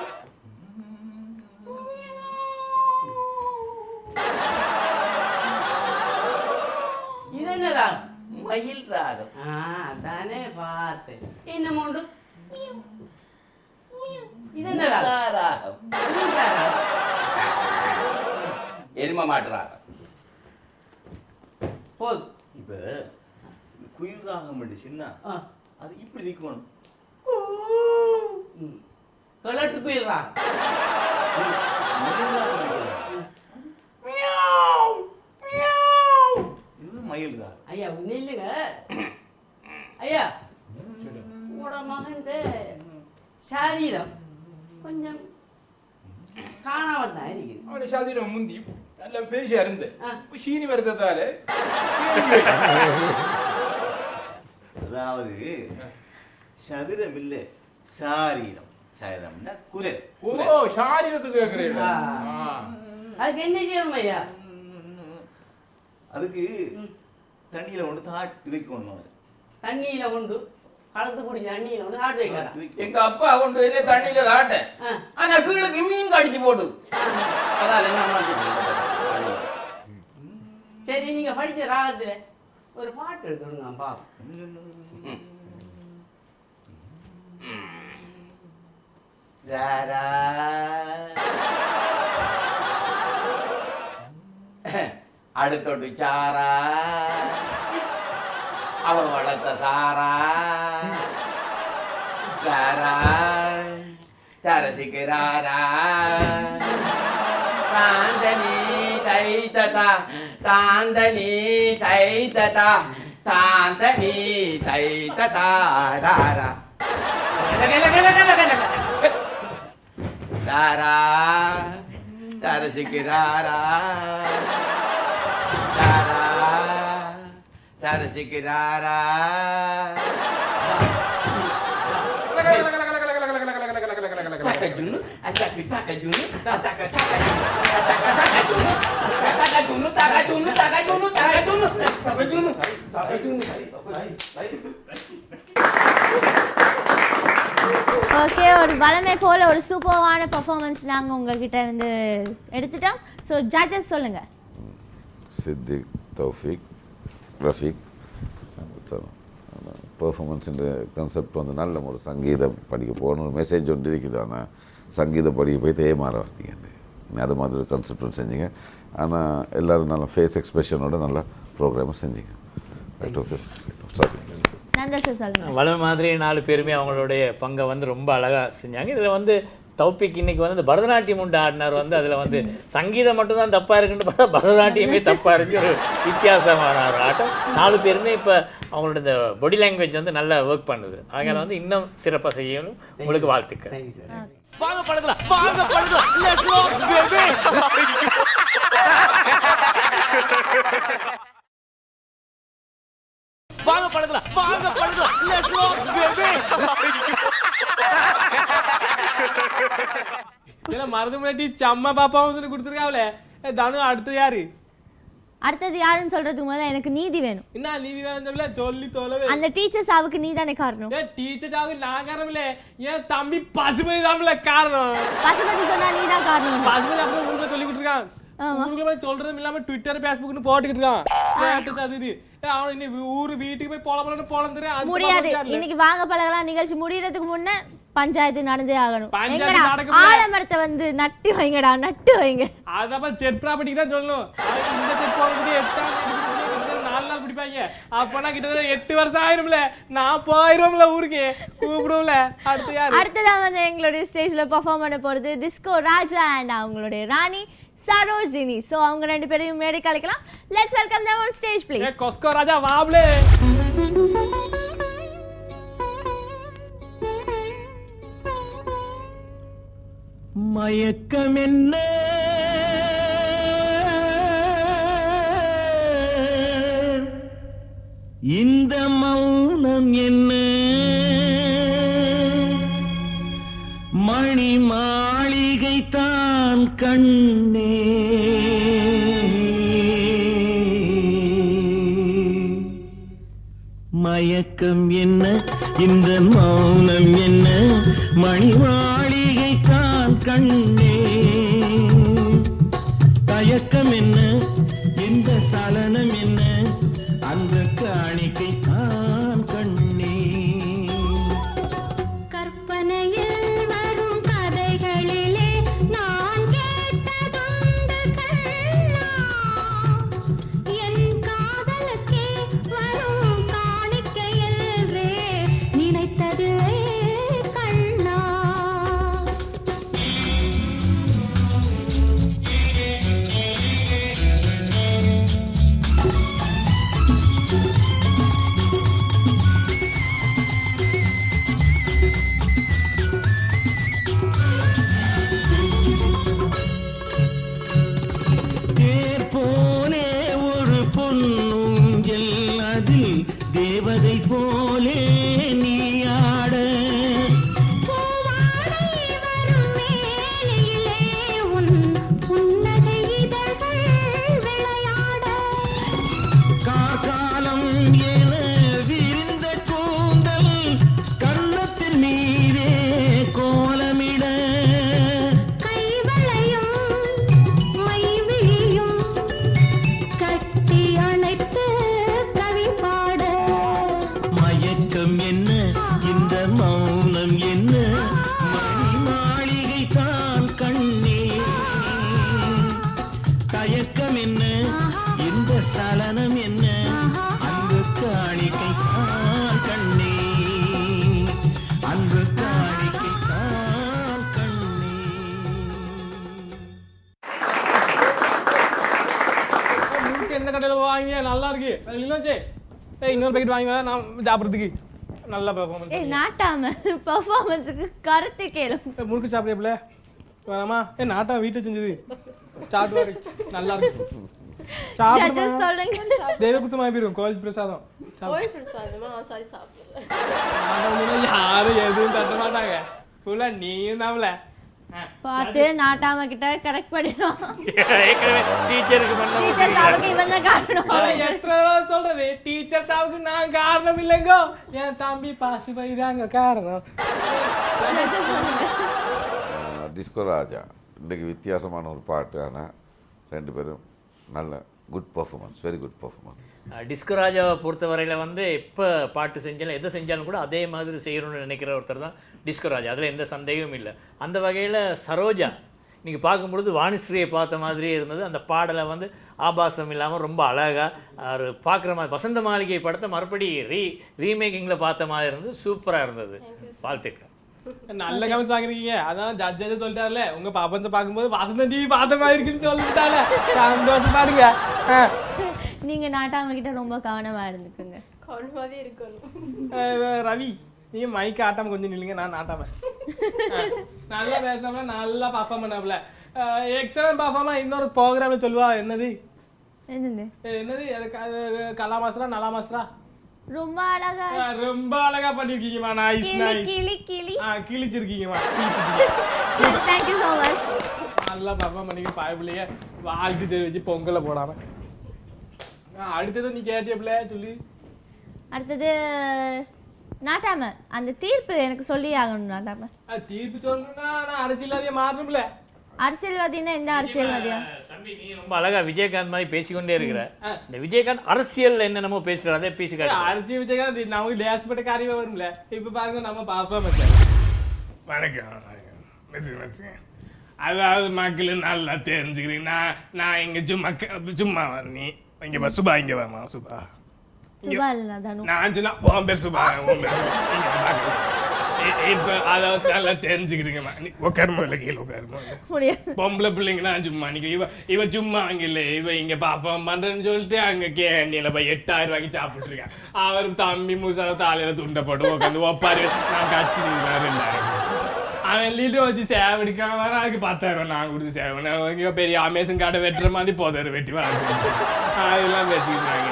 இது என்ன ராகம்? மயில் ராகம். அதானே பார்த்தேன். இன்னும் உண்டு. இது என்ன ராகம்? ராகம். எரும மாட்டு ராகம். போதும். இப்ப குயில் ராகம் சின்ன அது இப்படி இருக்கணும். கலட்டு குயில் ராகம். இது மயில் ராகம். ஐயா நில்லுங்க. ஐயா உங்களோட மகன் சாரீரம் கொஞ்சம் காணாம தான் இருக்குது. அவனை சாதிரம் முந்தி நல்ல பெருசா இருந்து சீனி வருத்தத்தால அதாவது சதுரம் இல்ல சாரீரம். சாரீரம்னா குரல். ஓ சாரீரத்துக்கு கேக்குறேன். அதுக்கு என்ன செய்யணும் ஐயா? அதுக்கு தண்ணியில கொண்டு தாட்டி வைக்கணும். அவர் தண்ணியில கொண்டு கலந்து குடிச்சு தண்ணியில கொண்டு தாட்டி வைக்கலாம். எங்க அப்பா கொண்டு போய் தண்ணியில தாட்டேன். ஆனா கீழுக்கு மீன் கடிச்சு போடுது. அதால என்ன சரி நீங்க படிச்ச ராகத்துல ஒரு பாட்டு எடுத்துடுங்க பாப்போம். அடுத்தொட்டு சாரா அவன் வளர்த்த தாரா சரசிக்கிறாரா தாந்தனி தைத்ததா தாந்தனி தைத்ததா தாந்தனி தைத்ததாரா ராரா சரசிக்கிறாரா ராரா சரசிக்கிறாரா ஓகே, ஒரு வளமை போல ஒரு சூப்பரான பெர்ஃபார்மன்ஸ் நாங்கள் உங்ககிட்ட இருந்து எடுத்துட்டோம். ஸோ ஜட்ஜஸ் சொல்லுங்க. சித்திக், தௌஃபிக், ரஃபீக். பெர்ஃபார்மன்ஸின் கான்செப்ட் வந்து நல்ல ஒரு சங்கீதம் படிக்க போகணும் ஒரு மெசேஜ் ஒன்று இருக்குது. ஆனால் சங்கீதம் படிக்க போய் ஏமாற வரத்தீங்க. அது மாதிரி ஒரு கான்செப்ட் செஞ்சீங்க. ஆனால் எல்லோரும் நல்ல ஃபேஸ் எக்ஸ்பிரஷனோட நல்லா ப்ரோக்ராமை செஞ்சீங்க. Okay, sorry. வளமை மாதிரி 4 பேருமே அவங்களுடைய பங்கை வந்து ரொம்ப அழகாக செஞ்சாங்க. இதில் வந்து தௌபிக் இன்னைக்கு வந்து இந்த பரதநாட்டியம் உண்டு ஆடினார். வந்து அதில் வந்து சங்கீதம் மட்டும்தான் தப்பாக இருக்குன்னு பார்த்தா பரதநாட்டியமே தப்பாக இருக்கு. ஒரு வித்தியாசமான ஒரு ஆட்டம். 4 பேருமே இப்போ அவங்களோட இந்த பாடி லாங்குவேஜ் வந்து நல்லா ஒர்க் பண்ணுது. அதனால் வந்து இன்னும் சிறப்பாக செய்யணும். உங்களுக்கு வாழ்த்துக்கள். வாங்க பழகலாம், வாங்க பழகலாம். Let's rock baby. வாங்க பழகலாம், வாங்க பழகலாம். Let's rock baby. இல்ல மருது முன்னாடி சம்மா பாப்பாவும் கொடுத்துருக்காவலே. தனு அடுத்து யாரு? அடுத்தது யாருன்னு சொல்றதுக்கு முதல்ல எனக்கு நீதி வேணும். என்ன நீதி வேணும் சொல்ல சொல்லி தோலவே. அந்த டீச்சர் சாவுக்கு நீ தானே காரணம். டீச்சர் சாவுக்கு நான் காரணம் இல்ல, என் தம்பி பசுபதி தான் காரணம். பசுபதி சொன்னா நீ தான் காரணம். பசுபதி அப்படியே ஊருக்குள்ள சொல்லி கொடுத்துருக்கான். ஊருக்குள்ள போய் சொல்றதும் இல்லாம ட்விட்டர் பேஸ்புக்னு போட்டுக்கிட்டு இருக்கான். அது அவன் இன்னைக்கு ஊரு வீட்டுக்கு போய் போல போலந்துறேன் முடியாது. இன்னைக்கு வாங்க பழகலாம் நிகழ்ச்சி முடியறதுக்கு முன்ன பஞ்சாயத்து நடந்தே ஆகணும். ஆலமரத்தை வந்து நட்டு வைங்கடா, நட்டு வைங்க. அதான் செட் ப்ராப்பர்ட்டிக்கு தான் சொல்லணும். இந்த செட் போறதுக்கு 8 நாள் பிடிப்பாங்க. அப்பனா கிட்டத்தட்ட 8 வருஷம் ஆயிரும்ல. நான் போயிரும்ல ஊருக்கு. கூப்பிடும்ல. அடுத்து யாரு? அடுத்ததா வந்து எங்களுடைய ஸ்டேஜ்ல பெர்ஃபார்ம் பண்ண போறது டிஸ்கோ ராஜா அண்ட் அவங்களுடைய ராணி சரோஜினி. சோ அவங்க ரெண்டு பேரையும் மேடை கலைக்கலாம். Let's welcome them on stage please. கொஸ்கோ ராஜா வாப்ளே. மயக்கம் என்ன இந்த மௌனம் என்ன மணி மாளிகை தான் கண்ணே மயக்கம் என்ன இந்த மௌனம் என்ன மணி மாளிகை தான் கண்ணே தயக்கம் என்ன இந்த சலனம் என்ன அந்த காணிக்கை தான் கண்ணே கற்பனையில் வரும் கதைகளிலே நான் கேட்டதுண்டு கண்ணா என் காதலுக்கே வரும் காணிக்கை என்றே நினைத்ததுவே கண்ணா தேர் போலே ஒரு பொன்னூஞ்சல் அதில் தேவதை போலே நீ ஆட பூவாடை வரும் மேனியிலே உன் புன்னகை இதழ்கள் விளையாட காலம் என விரிந்த கூந்தல் கன்னத்தின் மீதே கோலமிட கைவளையும் மைவிழியும் கட்டி அணைத்து கவி பாட மயக்கம் என்ன இந்த மௌனம் என்ன மணி மாளிகை தான் கண்ணே தயக்கம் என்ன இந்த சலனம் என்ன அன்பு காணிக்கை தான் கண்ணே அன்பு காணிக்கை தான் கண்ணே முறுக்கு எந்த கடையில் வாங்க நல்லா இருக்கு. இல்லைச்சே இன்னொரு பேக்கெட் வாங்கி வா, நான் சாப்பிட்றதுக்கு. நல்லா பெர்ஃபார்மன்ஸ். நாட்டாம பெர்ஃபார்மன்ஸுக்கு கருத்து கேளும். முறுக்கு சாப்பிடல வேணாமா? நாட்டா வீட்டை செஞ்சது சாப்பிட்டு நல்லா இருக்கு. Judges சொல்லுங்க. தேவகுத்தமாக போயிடும் கோவில் பிரசாதம். கோயில் பிரசாதமா? சாரி சாப்பிடல. யாரும் எதுவும் தட்ட மாட்டாங்க. ஃபுல்லா நீயும் தான்ல. பார்த்து நாட்டாம கிட்ட கரெக்ட் பண்ணிடும். டீச்சருக்கு டீச்சர் சாவுக்கு இவன் தான் காரணம். எத்தனை தடவை சொல்றது? டீச்சர் சாவுக்கு நான் காரணம் இல்லைங்கோ, என் தம்பி பாசிபாய் தாங்க காரணம். டிஸ்கோ ராஜா இன்றைக்கு வித்தியாசமான ஒரு பாட்டு. ஆனால் ரெண்டு பேரும் நல்ல good performance, very good performance. Disco ராஜாவை பொறுத்தவரையில் வந்து எப்போ பாட்டு செஞ்சாலும் எதை செஞ்சாலும் கூட அதே மாதிரி செய்யணும்னு நினைக்கிற ஒருத்தர் தான் டிஸ்கோ ராஜா. அதில் எந்த சந்தேகமும் இல்லை. அந்த வகையில் சரோஜா நீங்கள் பார்க்கும்பொழுது வாணிஸ்ரீயை பார்த்த மாதிரியே இருந்தது. அந்த பாடலை வந்து ஆபாசம் இல்லாமல் ரொம்ப அழகாக ஒரு பார்க்குற மாதிரி வசந்த மாளிகை படத்தை மறுபடி ரீமேக்கிங்கில் பார்த்த மாதிரி இருந்தது. சூப்பராக இருந்தது. வாழ்த்துக்கள். நல்ல கமெண்ட்ஸ் வாங்கிருக்கீங்க. அதான் ஜட்ஜ் சொல்லிட்டாருல, உங்க பாப்பன்ஸை பார்க்கும்போது வசந்தம் டிவி பார்த்த மாதிரி இருக்குன்னு சொல்லிட்டால. சந்தோஷமா இருங்க. நீங்க நாட்டாம கிட்ட ரொம்ப கவனமா இருந்துக்குங்க. கவனமாவே இருக்கணும். ரவி நீங்க மைக் ஆட்டாம கொஞ்சம் நில்லுங்க. நான் ஆட்டாம நல்லா பேசாமல நல்லா பர்ஃபார்ம் பண்ணாப்ல. எக்ஸலன்ட் பர்ஃபார்மா. இன்னொரு ப்ரோக்ராம்ல சொல்லுவா. என்னது கலா மாஸ்டரா நலா மாஸ்டரா? ரொம்ப அழகா பண்ணிருக்கீங்கம்மா. Nice nice. கிழிச்சிருக்கீங்கம்மா. Thank you so much. நல்லா பர்ஃபார்ம் பண்ணிக்க பாய்பிள்ளைய வாழ்த்து தெரிவிச்சு பொங்கலை போடாம. அடுத்தது நீ கேட்டியப்ல சொல்லு. அடுத்தது நாட்டாம அந்த தீர்ப்பு எனக்கு சொல்லி ஆகணும். நாட்டாம தீர்ப்பு சொல்லணும்னா நான் அரசியல்வாதியா மாறணும்ல. அரசியல்வாதினா எந்த அரசியல்வாதியா? ரொம்ப அழகா விஜயகாந்த் மாதிரி பேசிக்கொண்டே இருக்கிற இந்த விஜயகாந்த் அரசியல் என்னென்னமோ பேசுறாரு. அதே பேசிக்காரு. அரசியல் விஜயகாந்த் நமக்கு லேஸ்பட்ட காரியமே வரும்ல. இப்ப பாருங்க நம்ம பர்ஃபார்மன்ஸ். வணக்கம். அதாவது மக்கள் நல்லா தெரிஞ்சுக்கிறீங்க. நான் இங்க சும்மா நீ இங்க சுபா இங்க வாமா. சுபா சுபா இல்ல தனு. நான் சொன்னா உன் பேர் சுபா, உன் பேர் சுபா. நீங்க பாருங்க. இப்ப அதை நல்லா தெரிஞ்சுக்கிறீங்கம்மா. நீ உட்காருமா, இல்லை கீழே உட்காருமா. பொம்பளை பிள்ளைங்கன்னா சும்மா நீங்க இவ சும்மா அங்க இல்லை, இவ இங்க பாப்பம் பண்றேன்னு சொல்லிட்டு அங்க கேண்டியில போய் 8000 ரூபாய்க்கு சாப்பிட்டுருக்கேன். அவர் தம்பி மூசாவை தாலையில துண்டை போட்டு உட்காந்து ஒப்பாரு. நான் கட்சி 2000 அவன் லீட்டர் வச்சு சேவை எடுக்காம வர, அதுக்கு 10,000 நான் கொடுத்து சேவை. பெரிய அமேசன் காட்டை வெட்டுற மாதிரி போதாரு வெட்டி வர, அதெல்லாம் வச்சுக்கிறாங்க.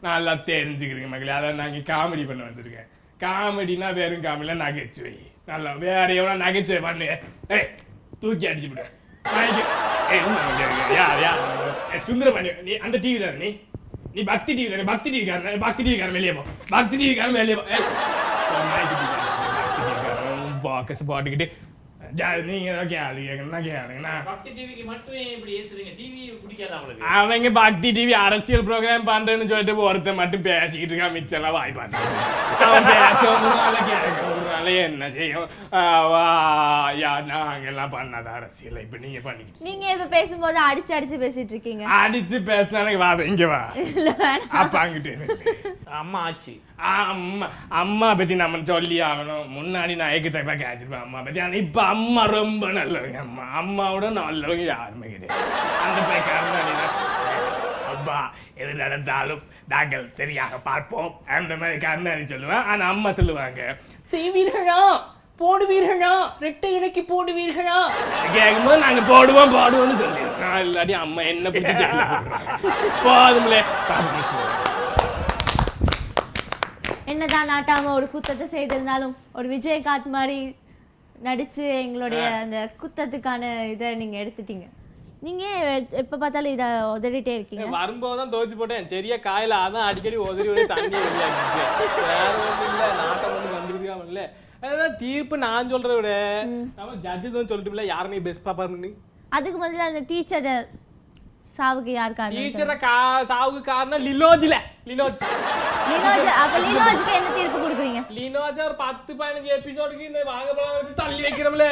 நல்லா தெரிஞ்சுக்கிறீங்க மக்களே. அதான் நாங்கள் காமெடி பண்ண வந்திருக்கேன். காமெடினா வெறும் காமெடியில நகைச்சுவை. நல்லா வேற எவ்வளோ நகைச்சுவை பண்ணு. ஏய் தூக்கி அடிச்சு விடு. யார் யார் சுந்தர பண்ணி நீ அந்த டிவி தானே, நீ பக்தி டிவி தானே, பக்தி டிவி காரன், பக்தி டிவி காரன் வெளியே போ, பக்தி டிவி காரன் வெளியே போ. பாக்கஸ் பாட்டுக்கிட்டு நீங்க அவங்க பக்தி டிவி அரசியல் ப்ரோக்ராம் பண்றேன்னு சொல்லிட்டு ஒருத்தர் மட்டும் பேசிக்கிட்டு இருக்கா, மிச்சம் வாய் பார்த்து அவன் பேச என்ன செய்யும். நாங்க எல்லாம் பண்ணாத அரசியல் இப்ப நீங்க பண்ணிக்கிட்டு நீங்க இப்ப பேசும்போது அடிச்சு அடிச்சு பேசிட்டு இருக்கீங்க. அடிச்சு பேசினா வா இங்க வா அப்ப அங்கிட்டு அம்மா ஆச்சு. அம்மா பத்தி நம்ம சொல்லி ஆகணும். முன்னாடி நான் ஏக்கத்தக்கா கேச்சிருப்பேன் அம்மா பத்தி. ஆனா இப்ப அம்மா ரொம்ப நல்லவங்க. அம்மாவோட நல்லவங்க யாருமே கிடையாது. அந்த பையன் அப்பா எது நடந்தாலும் நாங்கள் சரியாக பார்ப்போம் அந்த மாதிரி கருணாநிதி சொல்லுவேன். ஆனா அம்மா சொல்லுவாங்க செய்வீர்களா, போடுவீர்களா, ரெட்டை இணைக்கு போடுவீர்களா கேட்கும்போது நாங்க போடுவோம் போடுவோம்னு சொல்லிடுவோம். இல்லாட்டி அம்மா என்ன பிடிச்சி போதும்லே. என்னதான் நாட்டாம ஒரு குத்தத்தை செய்திருந்தாலும் ஒரு விஜயகாந்த் மாதிரி நடிச்சு எங்களுடைய அந்த குத்தத்துக்கான இதை நீங்க எடுத்துட்டீங்க. நீங்க எப்ப பார்த்தாலும் இதை உதறிட்டே இருக்கீங்க. வரும்போதுதான் துவச்சு போட்டேன் சரியா காயில, அதான் அடிக்கடி உதறி தண்ணி வெளியாக்கிட்டு வேற ஒன்றும் இல்லை. நாட்டம் ஒன்று வந்துருக்காமல்ல. அதான் தீர்ப்பு நான் சொல்றதை விட நம்ம ஜட்ஜு தான் சொல்லிட்டுல யாருமே பெஸ்ட் பாப்பாருன்னு. அதுக்கு பதிலாக அந்த டீச்சர் சாவுக்கு யார் காரணம்? டீச்சரை சாவுக்கு காரணம் லினோஜ்ல. லினோஜ் அப்ப லினோஜ்க்கு என்ன தீர்ப்பு கொடுக்குறீங்க? லினோஜ் ஒரு 10-15 எபிசோடுக்கு இந்த வாங்க பழம் தள்ளி வைக்கிறோம்ல,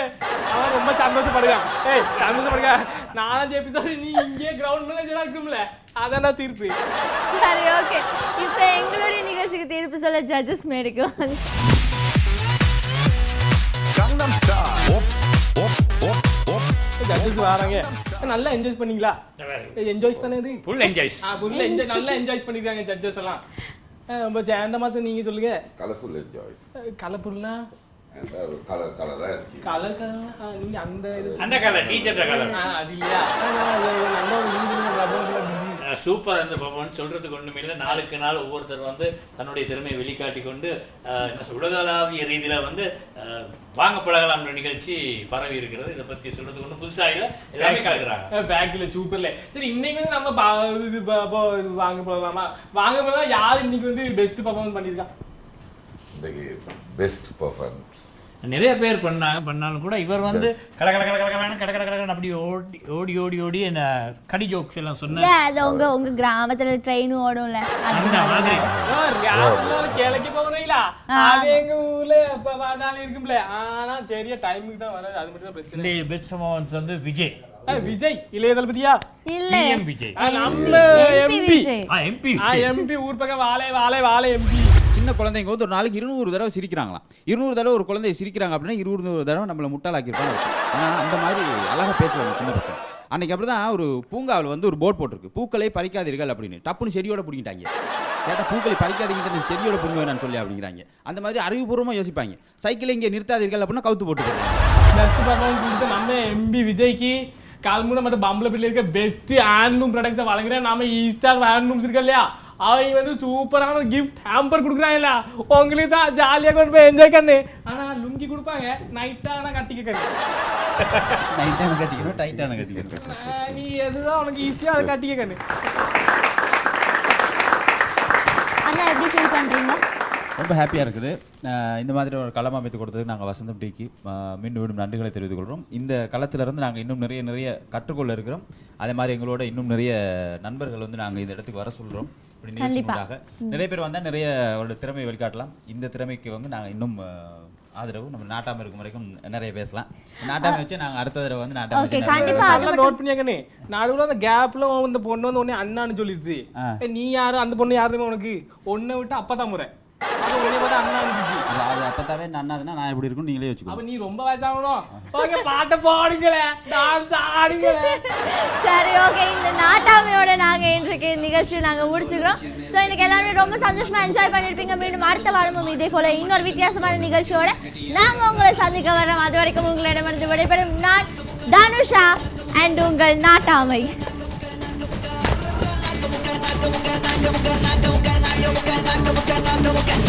அவன் ரொம்ப சந்தோஷப்படுவான். ஏய் சந்தோஷப்படுங்க, 4-5 எபிசோடு நீ இங்கே கிரவுண்ட் மேனேஜரா இருக்கும்ல, அதான் தீர்ப்பு. சரி ஓகே, இப்ப எங்களுடைய நிகழ்ச்சிக்கு தீர்ப்பு சொல்ல ஜட்ஜஸ் மேடைக்கு வாங்க. ஜட்ஜஸ் வராங்க. நல்லா என்ஜாய் பண்ணீங்களா? என்ஜாய்ஸ் தானே இது, ஃபுல் என்ஜாய்ஸ். ஃபுல் என்ஜாய், நல்லா என்ஜாய் பண்ணிருக்காங்க ஜட்ஜஸ் எல்லாம். ரொம்ப சேண்ட மாத்த நீங்க சொல்லுங்க. Colourful enjoys. கலர்ஃபுல்லா கலர் கலரா இருக்கு. கலர் நீங்க அந்த அந்த கலர் டீச்சர் கலர் அது இல்லையா? சூப்பர். அந்த பர்ஃபார்மன்ஸ் சொல்றதுக்கு ஒண்ணுமே இல்லை. நாளுக்கு நாள் ஒவ்வொருத்தர் வந்து தன்னுடைய திறமையை வெளிக்காட்டி கொண்டு உலகளாவிய ரீதியில வந்து வாங்க பழகலாம் நிகழ்ச்சி பரவி இருக்கிறது. இதை பத்தி சொல்றதுக்கு ஒன்றும் புதுசா இல்லை, எல்லாமே கலக்குறாங்க. பேக்கில் சூப்பர்ல. சரி இன்னைக்கு வந்து நம்ம வாங்க போகலாமா? வாங்க போகலாம். யார் இன்னைக்கு வந்து பெஸ்ட் பர்ஃபார்மன்ஸ் பண்ணியிருக்கா? பெஸ்ட் பர்ஃபார்மன்ஸ் நிறைய பேர் பண்ணாலும் கூட இவர் வந்து கட கட கட கட கட கட கட அப்படி ஓடி ஓடி ஓடி ஓடி என்ன கடி ஜோக்ஸ் எல்லாம் சொன்னாங்க. அது உங்க கிராமத்துல ட்ரெயின் ஓடும்ல, அந்த மாதிரி கிழக்கு போகிறீங்களா? அது எங்க ஊர்ல எப்ப பார்த்தாலும் இருக்கும்ல. ஆனா சரியா டைமுக்கு தான் வராது, அது மட்டும் தான் பிரச்சனை. பெஸ்ட் பர்ஃபார்மன்ஸ் வந்து விஜய். விஜய் இளைய தளபதியா? இல்ல விஜய் நம்ம எம்பி ஊர் பக்கம் வாழை வாழை வாழை எம்பி. சின்ன குழந்தைங்க வந்து ஒரு நாளைக்கு 200 தடவை சிரிக்கிறாங்களாம். 200 தடவை ஒரு குழந்தைய சிரிக்கிறாங்க அப்படின்னா 200 தடவை நம்மளை முட்டாளாக்கிருப்பாங்க. அந்த மாதிரி அழகாக பேசுவாங்க சின்ன பசங்க. அன்னைக்கு அப்படிதான் ஒரு பூங்காவில் வந்து ஒரு போர்ட் போட்டிருக்கு, பூக்களை பறிக்காதீர்கள் அப்படின்னு. டப்புன்னு செடியோட பிடிங்கிட்டாங்க. கேட்டால் பூக்களை பறிக்காதீங்க, செடியோட பிடிங்க வேணான்னு சொல்லி அப்படிங்கிறாங்க. அந்த மாதிரி அறிவுபூர்வமாக யோசிப்பாங்க. சைக்கிளை இங்கே நிறுத்தாதீர்கள் அப்படின்னா கவுத்து போட்டு போடுறாங்க. நம்ம எம்பி விஜய்க்கு கால்முறை மட்டும் பம்பளை பிள்ளை இருக்க பெஸ்ட் ஹேண்ட்லூம் ப்ராடக்ட்ஸை வழங்குறேன். நம்ம ஈஸ்டார் ஹேண்ட்லூம்ஸ் இருக்கா இல்லையா, அவங்க வந்து சூப்பரான கிஃப்ட் ஹேம்பர் கொடுக்குறாங்கல்ல, உங்களுக்கு தான் ஜாலியாக கொண்டு போய் என்ஜாய் பண்ணு. ஆனால் லுங்கி கொடுப்பாங்க, நைட்டான கட்டிக்க நீ எதுதான் உனக்கு ஈஸியாக அதை கட்டிக்க கண்ணு. அண்ணா எப்படி ஃபீல் பண்ணுறீங்க? ரொம்ப ஹாப்பியாக இருக்குது. இந்த மாதிரி ஒரு களம் அமைத்து கொடுத்ததுக்கு நாங்கள் வசந்தம் டிக்கு மீண்டும் மீண்டும் நன்றிகளை தெரிவித்துக் கொள்கிறோம். இந்த களத்திலிருந்து நாங்கள் இன்னும் நிறைய கற்றுக்கொள்ள இருக்கிறோம். அதே மாதிரி எங்களோட இன்னும் நிறைய நண்பர்கள் வந்து நாங்கள் இந்த இடத்துக்கு வர சொல்கிறோம். இப்படி நிகழ்ச்சிக்காக நிறைய பேர் வந்தால் நிறைய ஒரு திறமையை வெளிக்காட்டலாம். இந்த திறமைக்கு வந்து நாங்கள் இன்னும் ஆதரவு நம்ம நாட்டாம இருக்கும் வரைக்கும் நிறைய பேசலாம். நாட்டாம வச்சு நாங்க அடுத்த தடவை வந்து நாட்டாம Okay, வச்சு கண்டிப்பா அது மட்டும் நோட் பண்ணியாக்கனே நடுவுல அந்த கேப்ல இந்த பொண்ணு வந்து உடனே அண்ணான்னு சொல்லிடுச்சு. நீ யாரு அந்த பொண்ணு யாருமே உனக்கு ஒன்னை விட்டு அப்பதான் முறை அது உடனே பார்த்தா அண்ணா இருந்துச்சு. அது அப்பத்தாவே அண்ணாதுன்னா நான் எப்படி இருக்கும் நீங்களே வச்சுக்கோ. அப்ப நீ ரொம்ப வயசாகணும். ஓகே பாட்டு பாடுங்களே டான்ஸ் ஆடுங்களே. சரி ஓகே இந்த நாட்டாமையோட நாங்க இன்றைக்கு நிகழ்ச்சி நாங்க முடிச்சுக்கிறோம். ஸோ இன்னைக்கு எல்லாரும் ரொம்ப சந்தோஷமா என்ஜாய் பண்ணிருப்பீங்க. மீண்டும் அடுத்த வாரமும் இதே போல இன்னொரு வித்தியாசமான நிகழ்ச்சியோட நாங்க உங்களை சந்திக்க வரோம். அது வரைக்கும் உங்களிடமிருந்து விடைபெறும் நான் தனுஷா அண்ட் உங்கள் நாட்டாமை. Go,